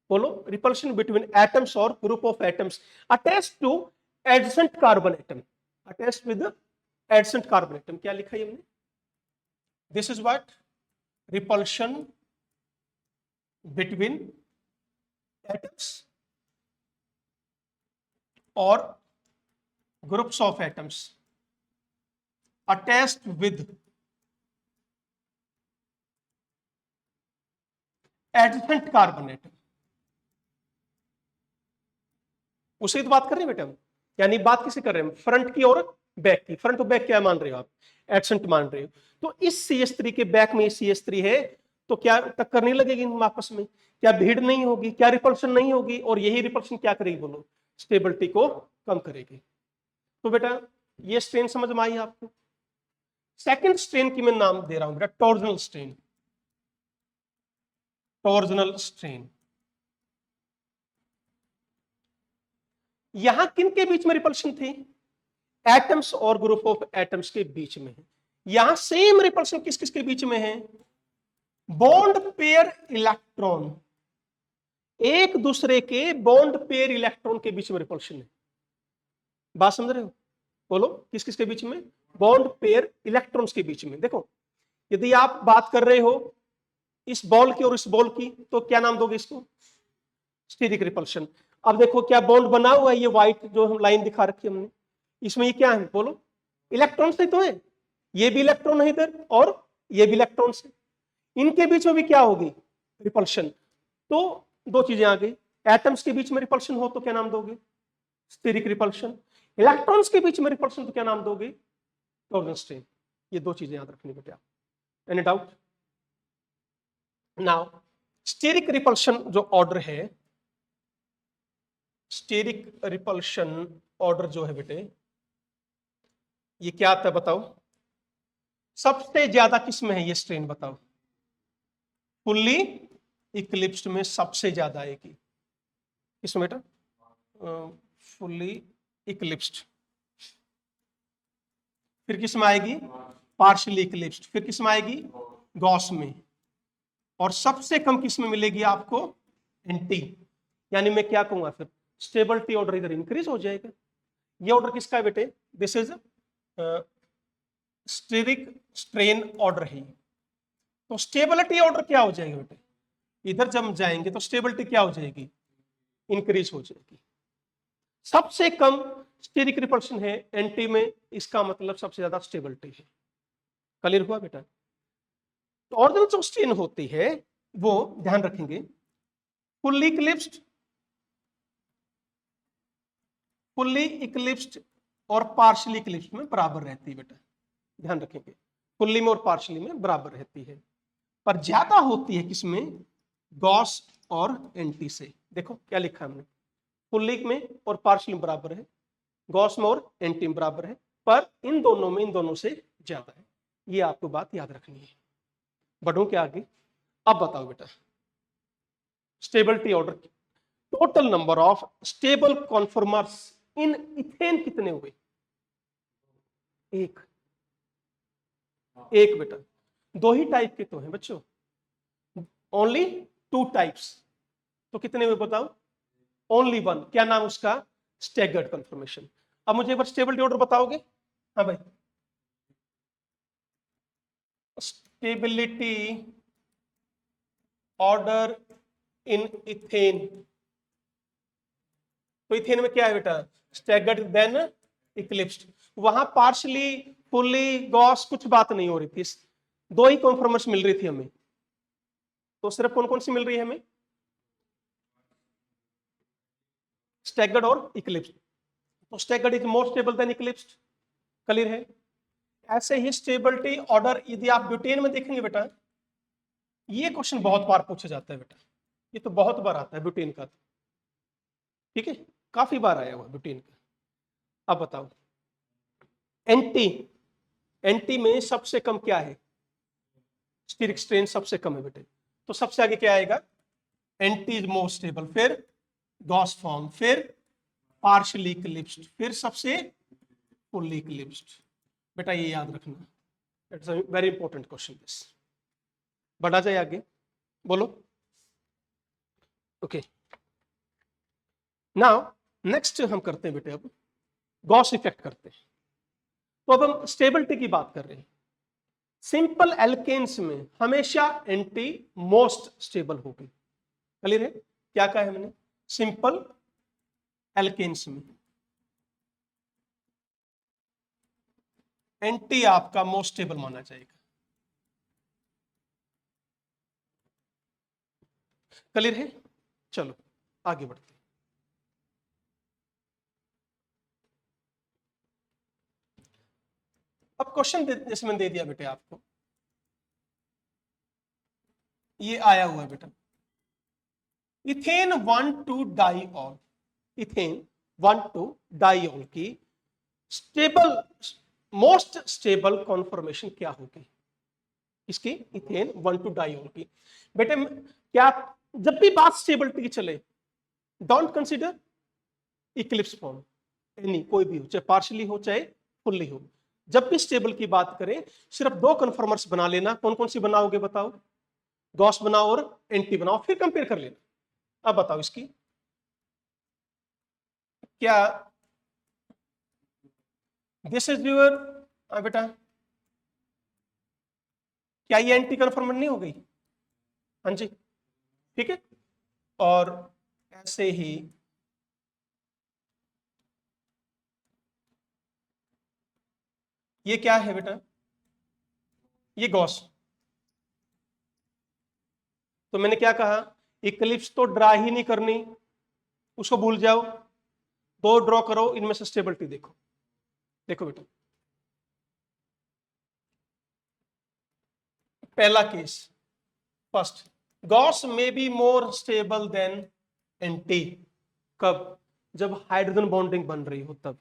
बोलो, रिपल्शन बिटवीन एटम्स और group of atoms attached to adjacent carbon atom, attached with adjacent carbon atom. क्या लिखा है हमने? This is what? Repulsion between atoms और groups of atoms attached with adjacent carbon atom. उसी तो बात कर रहे हैं बेटा हम। यानी बात किसे कर रहे हैं? फ्रंट की और बैक की। फ्रंट और बैक क्या मान रहे हो आप? एडजेसेंट मान रहे हो। तो इस CS3 के बैक में CS3 है, तो क्या टक्कर नहीं लगेगी इन आपस में? क्या भीड़ नहीं होगी? क्या रिपल्शन नहीं होगी? और यही रिपल्शन क्या करेगी बोलो? स्टेबिलिटी को कम करेगी। तो बेटा ये स्ट्रेन समझ में आई आपको? सेकेंड स्ट्रेन की मैं नाम दे रहा हूं बेटा, टॉर्जनल स्ट्रेन। टॉर्जनल स्ट्रेन यहां किन के बीच में रिपल्शन थी? एटम्स और ग्रुप ऑफ एटम्स के बीच में है। यहां सेम रिपल्शन किस किस के बीच में है? बॉन्ड पेयर इलेक्ट्रॉन, एक दूसरे के बॉन्ड पेयर इलेक्ट्रॉन के बीच में रिपल्शन है। बात समझ रहे हो? बोलो, किस किस के बीच में? बॉन्ड पेयर इलेक्ट्रॉन्स के बीच में। देखो, यदि आप बात कर रहे हो इस बॉल की और इस बॉल की, तो क्या नाम दोगे इसको? Steric repulsion. अब देखो क्या बॉन्ड बना हुआ है, ये व्हाइट जो हम लाइन दिखा रखी है हमने, इसमें ये क्या है बोलो? इलेक्ट्रॉन्स ही तो है। ये भी इलेक्ट्रॉन है इधर और ये भी इलेक्ट्रॉन से, इनके बीच में भी क्या होगी, रिपल्शन। तो दो चीजें आ गई, एटम्स के बीच में रिपल्शन हो तो क्या नाम दोगे, स्टेरिक रिपल्शन, इलेक्ट्रॉन्स के बीच में रिपल्शन तो क्या नाम दोगे, टॉर्जन स्ट्रेन। ये दो चीजें याद रखनी बेटे आप। Any doubt? Now steric repulsion जो ऑर्डर है, स्टेरिक रिपल्शन ऑर्डर जो है बेटे, ये क्या आता है बताओ, सबसे ज्यादा किस में है ये स्ट्रेन बताओ, फुल्ली इक्लिप्स्ड में सबसे ज्यादा आएगी, किसमें बेटा, फुल्ली इक्लिप्स्ड। फिर किस में आएगी, पार्शियली इक्लिप्स्ड। फिर किस में आएगी, गॉस में। और सबसे कम किस में मिलेगी आपको, एंटी। यानी मैं क्या कहूंगा फिर, स्टेबिलिटी ऑर्डर इधर इंक्रीज हो जाएगा। ये ऑर्डर किसका है बेटे, this is steric strain order है। तो स्टेबिलिटी ऑर्डर क्या हो जाएगा बेटे, इधर जब जाएंगे तो स्टेबिलिटी क्या हो जाएगी, इंक्रीज हो जाएगी। सबसे कम स्टेरिक रिपल्शन है एंटी में, इसका मतलब सबसे ज्यादा स्टेबिलिटी है। क्लियर हुआ बेटा? टॉर्जन जो स्ट्रेन होती है वो ध्यान रखेंगे, फुल्ली इक्लिप्स्ड, फुल्ली इक्लिप्स्ड और पार्शियली इक्लिप्स्ड में बराबर रहती है बेटा, ध्यान रखेंगे, फुल्ली में और पार्शियली में बराबर रहती है। पर ज्यादा होती है किसमें, गॉस और एंटी से। देखो क्या लिखा है हमने, फुल्ली में और पार्शियली में बराबर है, गॉस में और एंटी में बराबर है, पर इन दोनों में इन दोनों से ज्यादा है। ये आपको बात याद रखनी है। बढ़ो क्या आगे, अब बताओ बेटा, stability order, total number of stable conformers in ethane कितने हुए, एक। एक बेटा, दो ही टाइप के तो हैं बच्चों, ओनली टू टाइप्स। तो कितने हुए बताओ, ओनली वन। क्या नाम उसका, स्टैगर्ड कन्फर्मेशन। अब मुझे एक बार स्टेबिलिटी ऑर्डर बताओगे, हाँ भाई, स्टेबिलिटी ऑर्डर इन इथेन। तो इथेन में क्या है बेटा, स्टैगर्ड देन इक्लिप्स्ड। वहां पार्शली फुल्ली गॉस कुछ बात नहीं हो रही थी, दो ही कॉन्फर्मेशन मिल रही थी हमें। तो सिर्फ कौन कौन सी मिल रही है हमें, स्टैगर्ड और इक्लिप्स्ड। तो staggered is more stable then eclipsed. Clear है? ऐसे ही स्टेबिलिटी ऑर्डर यदि आप ब्यूटेन में देखेंगे बेटा, ये क्वेश्चन बहुत बार पूछा जाता है बेटा, ये तो बहुत बार आता है ब्यूटेन का, ठीक है, काफी बार आया हुआ ब्यूटेन का। अब बताओ, एंटी, एंटी में सबसे कम क्या है, स्टीरिक स्ट्रेन सबसे कम है बेटे। तो सबसे आगे क्या आएगा, एंटी इज मोर स्टेबल, फिर गॉस फॉर्म, फिर पार्शियली इक्लिप्स्ड, फिर सबसे फुल्ली इक्लिप्स्ड। बेटा ये याद रखना, it's a very important question this. बढ़ा जाए आगे, बोलो। ओके, नाउ नेक्स्ट हम करते हैं बेटे, अब गॉस इफेक्ट करते हैं। तो अब हम स्टेबिलिटी की बात कर रहे हैं। सिंपल एल्केन्स में हमेशा एंटी मोस्ट स्टेबल होगी। क्लियर है? क्या कहा है हमने, सिंपल एल्केन्स में एंटी आपका मोस्ट स्टेबल माना जाएगा। क्लियर है? चलो आगे बढ़ते हैं। अब क्वेश्चन जैसे मैंने दे दिया बेटे आपको, ये आया हुआ है बेटा, इथेन 1,2 डाइऑल, इथेन 1,2 डाइऑल की स्टेबल, मोस्ट स्टेबल कॉन्फॉर्मेशन क्या होगी इसकी, इथेन 1,2 डाइऑल की। बेटे क्या, जब भी बात स्टेबिलिटी की चले, don't consider Eclipse form, any कोई भी हो, चाहे पार्शियली हो चाहे फुल्ली हो। जब भी स्टेबल की बात करें, सिर्फ दो कन्फर्मर्स बना लेना। कौन कौन सी बनाओगे बताओ, गॉस बनाओ और एंटी बनाओ, फिर कंपेयर कर लेना। अब बताओ इसकी क्या, दिस इज योर, बेटा क्या ये एंटी कन्फर्मर नहीं हो गई, हाँ जी, ठीक है। और ऐसे ही ये क्या है बेटा, ये गॉस। तो मैंने क्या कहा, इक्लिप्स तो ड्रा ही नहीं करनी, उसको भूल जाओ, दो ड्रॉ करो, इनमें से स्टेबिलिटी देखो। देखो बेटा, पहला केस फर्स्ट, गॉस में be more stable then anti. कब? जब हाइड्रोजन बॉन्डिंग बन रही हो तब।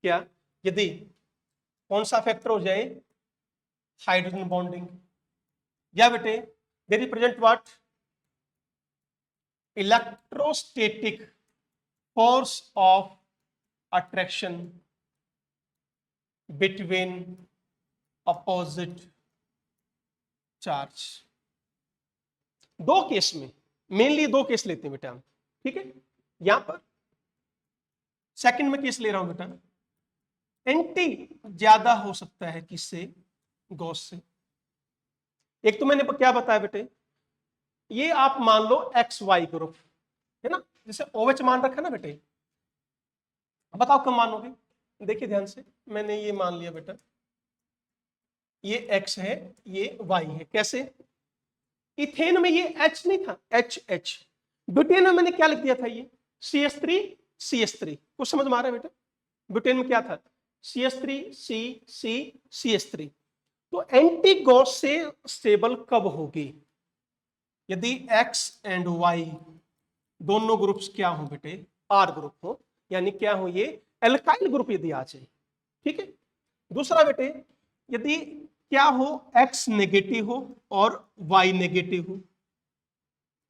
क्या? यदि कौन सा फैक्टर हो जाए? Hydrogen bonding. या बेटे they represent what? Electrostatic force of attraction between opposite charge. दो केस में, मेनली दो केस लेते हैं बेटा हम, ठीक है। यहां पर सेकंड में केस ले रहा हूं बेटा, एंटी ज्यादा हो सकता है किससे? गॉस से। एक तो मैंने क्या बताया बेटे, ये आप मान लो एक्स वाई ग्रुप है ना, जैसे OH मान रखा है ना बेटे। अब बताओ कब मानोगे? देखिए ध्यान से, मैंने ये मान लिया बेटा, ये X है, ये Y है। कैसे? इथेन में ये H नहीं था, HH। ब्यूटेन में मैंने क्या लिख दिया था? ये CH3 कुछ समझ में आ रहा है बेटा? ब्यूटेन में क्या था? CH3 CH3। तो एंटी गॉस से स्टेबल कब होगी? यदि X एंड Y दोनों ग्रुप्स क्या हो बेटे? R ग्रुप हो, यानी क्या हो? ये एल्काइल ग्रुप यदि आ जाए, ठीक है। दूसरा बेटे, यदि क्या हो? X नेगेटिव हो और Y नेगेटिव हो।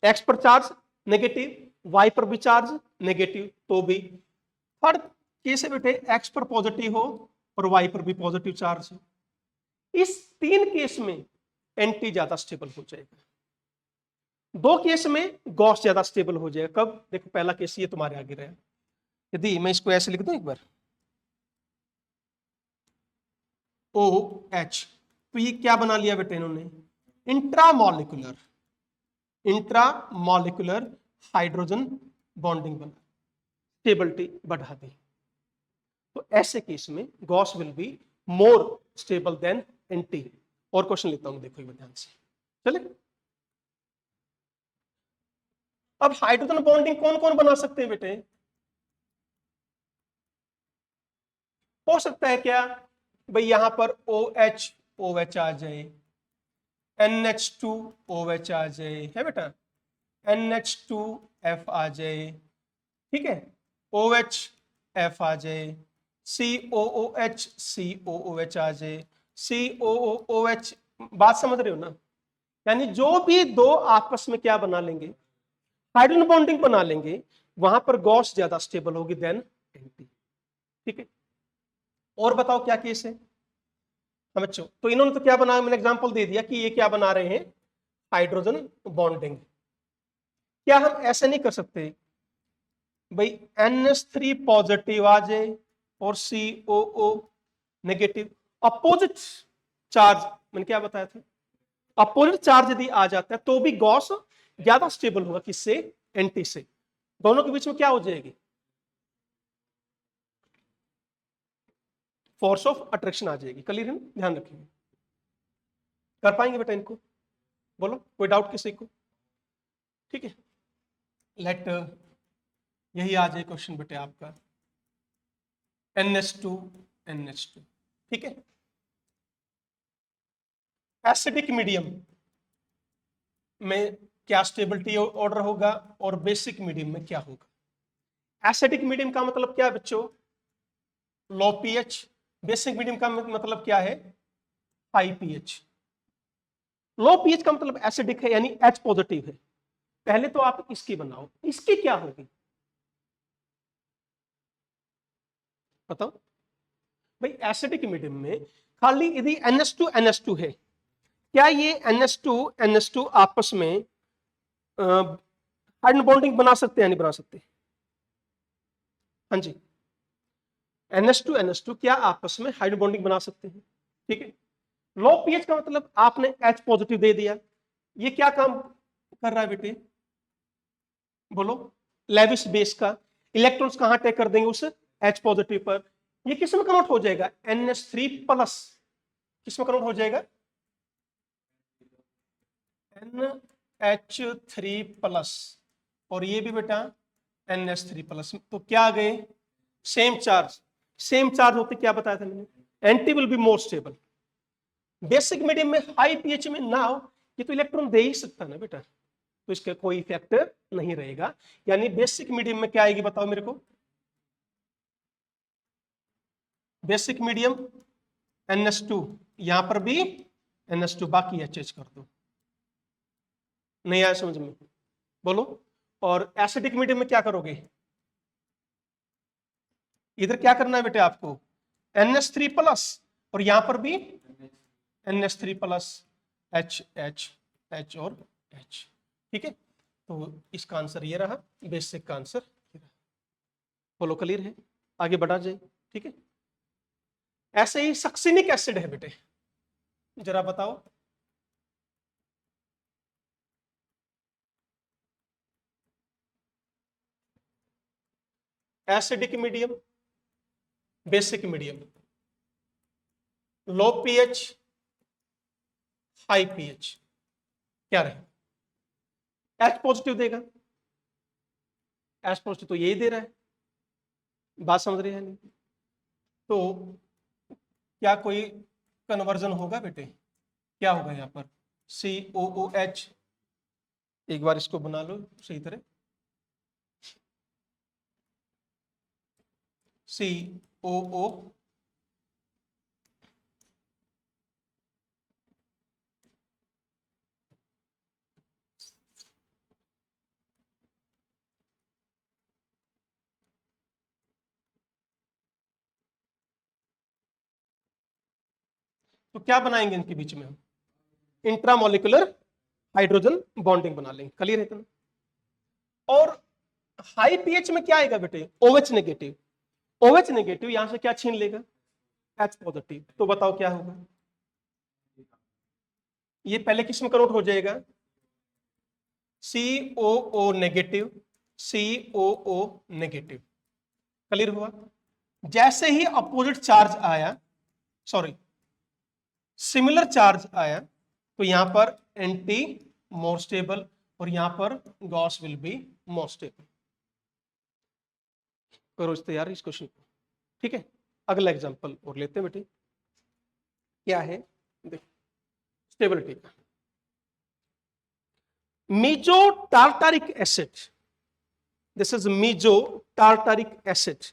X पर चार्ज नेगेटिव, Y पर भी चार्ज नेगेटिव, तो भी। थर्ड केस है बेटे, X पर पॉजिटिव हो और Y पर भी पॉजिटिव चार्ज हो। इस तीन केस में एंटी ज्यादा स्टेबल हो जाएगा। दो केस में गॉस ज्यादा स्टेबल हो जाएगा। कब? देखो पहला केस ये तुम्हारे आगे रहा, यदि मैं इसको ऐसे लिख दूं एक बार, OH, तो ये क्या बना लिया बेटे इन्होंने? इंट्रामॉलिक्यूलर हाइड्रोजन बॉन्डिंग बना, स्टेबिलिटी बढ़ा दी। तो ऐसे केस में Gauss will be more stable then anti. और क्वेश्चन लेता हूं, देखो एक बार ध्यान से, चले। अब हाइड्रोजन बॉन्डिंग कौन कौन बना सकते हैं बेटे? हो सकता है क्या भाई, यहां पर OH आ जाए, NH2 OH आ जाए, है बेटा, NH2F आ जाए, ठीक है, OHF आ जाए, COOH आ जाए, COOH। बात समझ रहे हो ना? यानी जो भी दो आपस में क्या बना लेंगे? हाइड्रोजन बॉन्डिंग बना लेंगे, वहां पर गॉस ज्यादा स्टेबल होगी देन एंटी, ठीक है। और बताओ क्या केस है? हाँ बच्चों, तो इन्होंने तो क्या बनाया, मैंने एग्जांपल दे दिया कि ये क्या बना रहे हैं? Hydrogen bonding. क्या हम ऐसे नहीं कर सकते भाई, NH3 पॉजिटिव आ जाए और COO नेगेटिव? अपोजिट चार्ज, मैंने क्या बताया था, अपोजिट चार्ज यदि आ जाता है तो भी गॉस ज्यादा स्टेबल होगा किससे? एंटी से। दोनों के बीच में क्या हो जाएगी? फोर्स ऑफ अट्रैक्शन आ जाएगी। क्लियर है? ध्यान रखिए, कर पाएंगे बेटा इनको? बोलो, कोई डाउट किसी को? ठीक है, लेट यही आ जाए क्वेश्चन बेटे आपका, NH2 NH2, ठीक है। एसिडिक मीडियम में क्या स्टेबिलिटी ऑर्डर होगा और बेसिक मीडियम में क्या होगा? एसिडिक मीडियम का मतलब क्या है बच्चों? लो पीएच। बेसिक मीडियम का मतलब क्या है? High pH. लो पीएच का मतलब एसिडिक है, यानी H पॉजिटिव है। पहले तो आप इसकी बनाओ, इसकी क्या होगी बताओ भाई? एसिडिक मीडियम में खाली यदि NH2 है, क्या ये NH2 आपस में हाइड्रोजन बॉन्डिंग बना सकते हैं? नहीं बना सकते? हाँ जी, NH2 क्या आपस में हाइड्रोजन बॉन्डिंग बना सकते हैं? ठीक है। लो पीएच का मतलब आपने H पॉजिटिव दे दिया, ये क्या काम कर रहा है बेटे? बोलो, लेविस बेस का इलेक्ट्रॉन्स कहां अटैक कर देंगे? उस H पॉजिटिव पर। ये किस में कन्वर्ट हो जाएगा? NH3 plus. किस में कन्वर्ट हो जाएगा? NH3+ और ये भी बेटा NH3+, तो क्या आ गए? Same charge. सेम चार्ज होते क्या बताया था मैंने? Anti will be more stable. Basic medium में हाई पीएच में ना हो, ये तो इलेक्ट्रॉन दे ही सकता ना बेटा, तो इसका कोई इफेक्ट नहीं रहेगा। यानी बेसिक मीडियम में क्या आएगी बताओ मेरे को? बेसिक मीडियम NH2, यहां पर भी NH2, बाकी HH कर दो। नहीं आया समझ में? बोलो। और एसिडिक मीडियम में क्या करोगे? इधर क्या करना है बेटे आपको? NH3+ और यहां पर भी NH3+, H H H और H। ठीक है, तो इसका आंसर ये रहा, बेसिक का आंसर ये रहा। बोलो क्लियर है? आगे बढ़ा जाए। ठीक है, ऐसे ही सक्सिनिक एसिड है बेटे, जरा बताओ। एसिडिक मीडियम, बेसिक मीडियम, लो पीएच, हाई पीएच, क्या रहे? H पॉजिटिव देगा। H पॉजिटिव तो यही दे रहा है, बात समझ रहे हैं नहीं? तो क्या कोई कन्वर्जन होगा बेटे? क्या होगा यहाँ पर? COOH, एक बार इसको बना लो सही तरह, COO तो क्या बनाएंगे इनके बीच में? हम इंट्रामोलिकुलर हाइड्रोजन बॉन्डिंग बना लेंगे। क्लियर है इतना? और हाई पीएच में क्या आएगा बेटे? OH negative. OH नेगेटिव यहां से क्या छीन लेगा? H positive. तो बताओ क्या होगा? ये पहले किस में कन्वर्ट हो जाएगा? COO negative, COO negative. Clear हुआ? जैसे ही अपोजिट चार्ज आया, सॉरी सिमिलर चार्ज आया, तो यहां पर एंटी मोर स्टेबल और यहां पर Gauss will be more stable. करो इस तैयार इस क्वेश्चन को। ठीक है, अगला एग्जांपल और लेते हैं बेटे। क्या है देखो स्टेबिलिटी का। Meso tartaric acid, this is meso tartaric acid,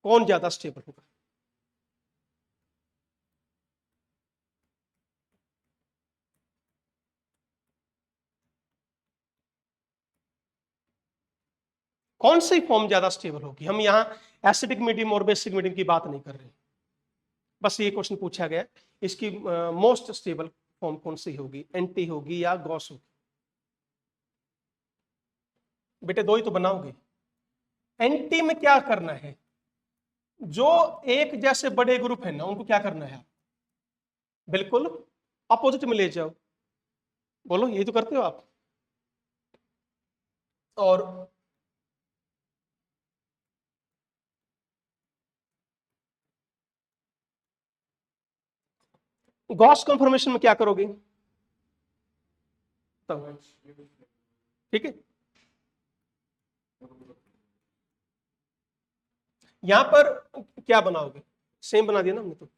कौन ज्यादा स्टेबल होगा? कौन सी फॉर्म ज्यादा स्टेबल होगी? हम यहाँ एसिडिक मीडियम और बेसिक मीडियम की बात नहीं कर रहे, बस ये क्वेश्चन पूछा गया इसकी मोस्ट स्टेबल फॉर्म कौन सी होगी? एंटी होगी या गॉस होगी? बेटे दो ही तो बनाओगे। एंटी में क्या करना है? जो एक जैसे बड़े ग्रुप है ना, उनको क्या करना है? बिल्कुल अपोजिट में ले जाओ। बोलो यही तो करते हो आप। और गॉस कन्फर्मेशन में क्या करोगे? ठीक है, यहां पर क्या बनाओगे? सेम बना दिया ना हमने तो।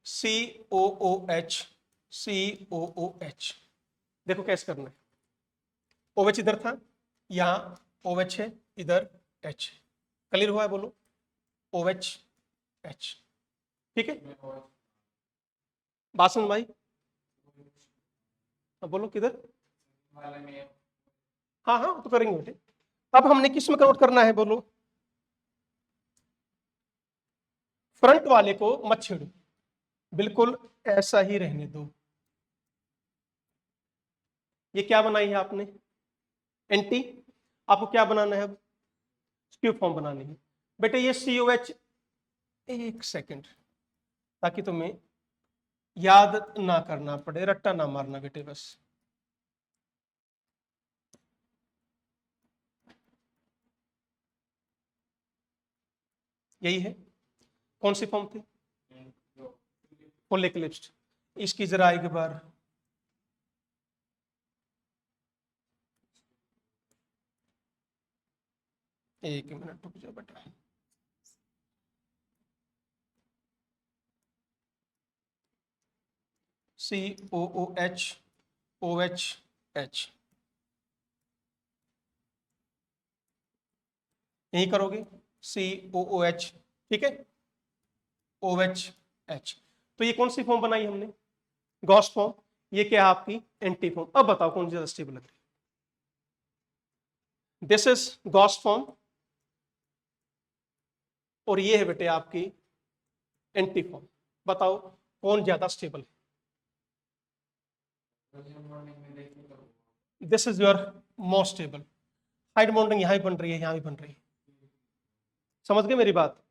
COOH, COOH, देखो कैसे करना है। OH इधर था, यहां OH है, इधर H। क्लियर हुआ है? बोलो OH H। ठीक है, बासन भाई अब बोलो किधर? हाँ हाँ तो करेंगे बेटे। अब हमने किस में कन्वर्ट करना है? बोलो। फ्रंट वाले को मत छेड़ो, बिल्कुल ऐसा ही रहने दो। ये क्या बनाई है आपने? एंटी। आपको क्या बनाना है? अब स्क्यू फॉर्म बनानी है बेटे। ये COH, एक सेकंड, ताकि तुम्हें याद ना करना पड़े, रट्टा ना मारना बेटे बस। यही है, कौन सी फॉर्म थी? Full eclipsed. इसकी जरा एक बार एक मिनट रुक जाओ बेटा। COOH यही करोगे, COOH, ठीक है, OH। तो ये कौन सी फॉर्म बनाई हमने? Gauss form. ये क्या है आपकी? Anti form. अब बताओ कौन सी ज्यादा स्टेबल लग रही है? दिस इज गॉस फॉर्म और ये है बेटे आपकी एंटी फॉर्म। बताओ कौन ज्यादा स्टेबल है? This is your most stable. Hide bonding यहां भी बन रही है, यहां भी बन रही है, समझ गए मेरी बात?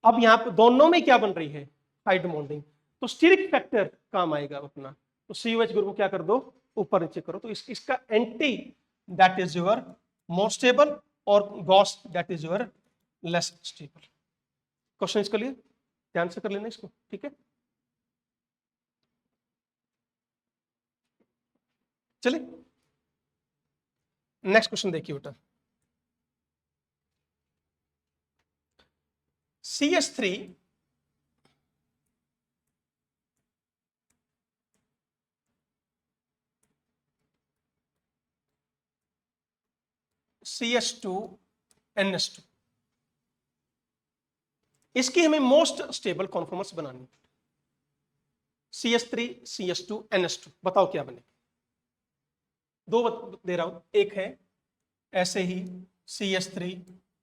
अब यहाँ पे दोनों में क्या बन रही है? Hide bonding. तो स्टीरिक फैक्टर काम आएगा अपना। तो COH ग्रुप को क्या कर दो? ऊपर नीचे करो। तो इसका anti that is your more stable और gauche that is your less stable. Question इसके लिए ध्यान से कर लेना इसको, ठीक है? चलिए नेक्स्ट क्वेश्चन देखिए बेटा। CH3 CH2 NH2, इसकी हमें मोस्ट स्टेबल कॉन्फॉर्मर्स बनानी है। CH3 CH2 NH2, बताओ क्या बने? दो दे रहा हूं, एक है ऐसे ही CH3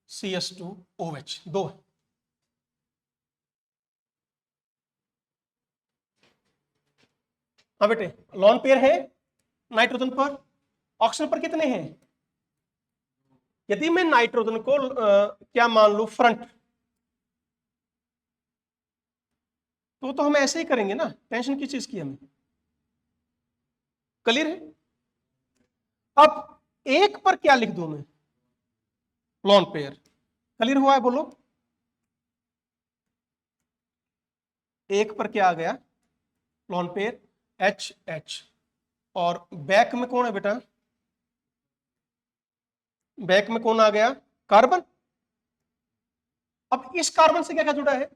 CH2 OH, दो है। हाँ बेटे, लॉन पेयर है नाइट्रोजन पर, ऑक्सीजन पर कितने हैं? यदि मैं नाइट्रोजन को क्या मान लू फ्रंट, तो हम ऐसे ही करेंगे ना, टेंशन किस चीज की हमें? क्लियर है? अब एक पर क्या लिख दूं मैं? Lone pair. क्लियर हुआ है बोलो? एक पर क्या आ गया? Lone pair HH। और बैक में कौन है बेटा? बैक में कौन आ गया? कार्बन। अब इस कार्बन से क्या क्या जुड़ा है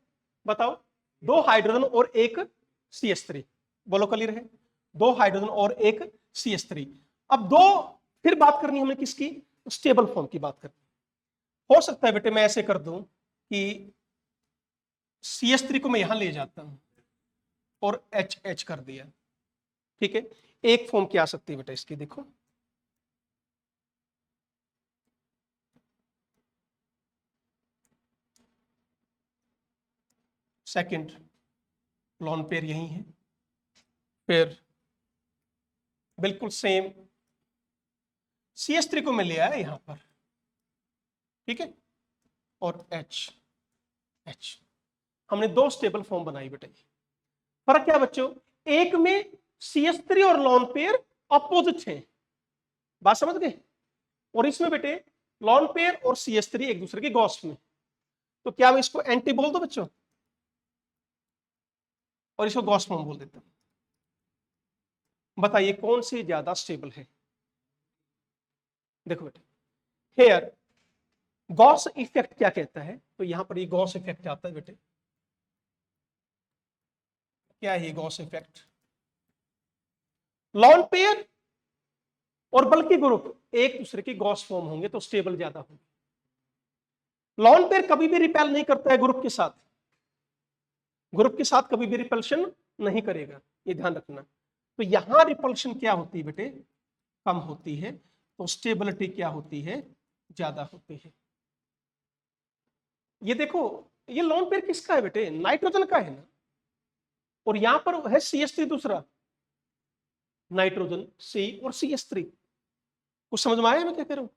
बताओ? दो हाइड्रोजन और एक CH3। बोलो क्लियर है? दो हाइड्रोजन और एक CH3। अब दो, फिर बात करनी हमें किसकी? स्टेबल फॉर्म की बात करनी। हो सकता है बेटे मैं ऐसे कर दूं कि CH3 को मैं यहां ले जाता हूं और HH कर दिया, ठीक है? एक फॉर्म क्या आ सकती है बेटा इसकी, देखो। सेकंड लॉन पेयर यही है, फिर बिल्कुल सेम CH3 को मैं ले आया यहां पर, ठीक है, और H। हमने दो स्टेबल फॉर्म बनाई बेटा। फर्क क्या बच्चों? एक में CH3 और लॉन पेयर अपोजिट हैं, बात समझ गए? और इसमें बेटे लॉन पेयर और CH3 एक दूसरे के गॉस में। तो क्या मैं इसको एंटी बोल दो बच्चों और इसको गॉस फॉर्म बोल देता हूं? बताइए कौन सी ज्यादा स्टेबल है? देखो बेटे, हेयर गॉस इफेक्ट क्या कहता है? तो यहां पर ये गॉस इफेक्ट आता है बेटे। क्या है ये गॉस इफेक्ट? लॉन पेयर और बल्कि ग्रुप एक दूसरे के गॉस फॉर्म होंगे तो स्टेबल ज्यादा होंगे। लॉन पेयर कभी भी रिपेल नहीं करता है ग्रुप के साथ, ग्रुप के साथ कभी भी रिपल्शन नहीं करेगा, ये ध्यान रखना। तो यहां रिपल्शन क्या होती है बेटे? कम होती है, तो स्टेबिलिटी क्या होती है? ज्यादा होती है। ये देखो, ये लॉन पेयर किसका है बेटे? नाइट्रोजन का है ना, और यहां पर है CH3 दूसरा, नाइट्रोजन C और CH3। कुछ समझ में आया मैं क्या कह रहा हूं?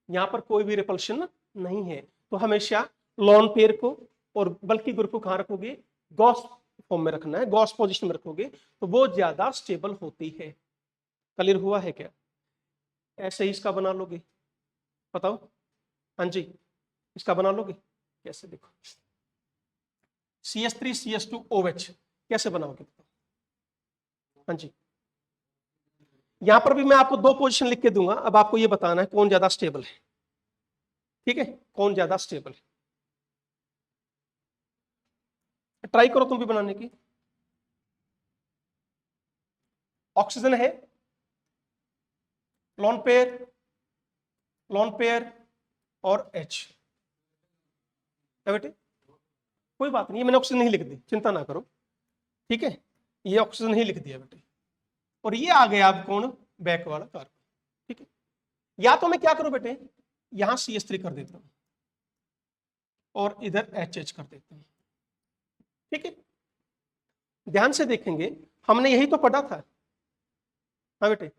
यहां पर कोई भी रिपल्शन नहीं है, तो हमेशा लॉन पेयर को और बल्कि ग्रुप को कहां रखोगे? गॉस फॉर्म में रखना है, गॉस पोजीशन में रखोगे तो वो ज्यादा स्टेबल होती है। क्लियर हुआ है क्या? ऐसे ही इसका बना लोगे, बताओ। हाँ जी, इसका बना लोगे कैसे? देखो, CH3 CH2 OH कैसे बनाओगे बताओ? हाँ जी, यहां पर भी मैं आपको 2 पोजीशन लिख के दूंगा, अब आपको ये बताना है कौन ज्यादा स्टेबल है। ठीक है, कौन ज्यादा स्टेबल है, ट्राई करो तुम भी बनाने की। ऑक्सीजन है, लोन पेयर और H है बेटे। कोई बात नहीं, मैंने ऑक्सीजन नहीं लिख दी, चिंता ना करो। ठीक है, ये ऑक्सीजन ही लिख दिया बेटे, और ये आ गया अब कौन, बैक वाला कार्बन। ठीक है, या तो मैं क्या करूं बेटे, यहां CH3 कर देता हूं और इधर HH कर देता हूं। ठीक है, ध्यान से देखेंगे, हमने यही तो पढ़ा था। हाँ बेटे,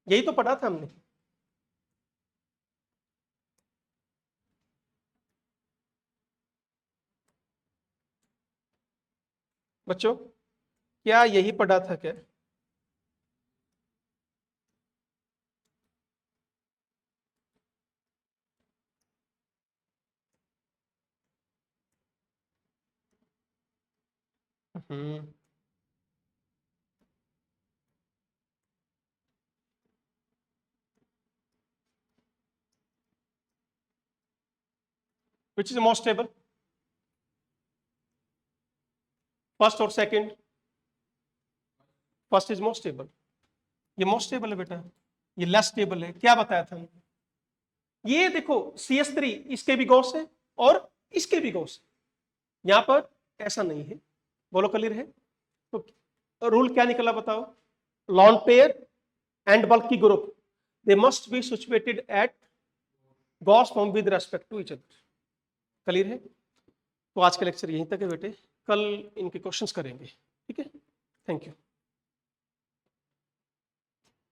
यही तो पढ़ा था हमने। बच्चों, क्या यही पढ़ा था क्या? Hmm, which is most stable, first और second? First is most stable, ये मोस्ट स्टेबल है बेटा, ये लेस स्टेबल है। क्या बताया था हमने? ये देखो CH3 इसके भी गॉस है और इसके भी गॉस है, यहां पर ऐसा नहीं है। बोलो क्लियर है? तो रूल क्या निकला बताओ? Lone pair and bulky group, they must be situated at gauche form with respect to each other. Clear है? तो आज का लेक्चर यहीं तक है बेटे, कल इनके क्वेश्चंस करेंगे। ठीक है, थैंक यू।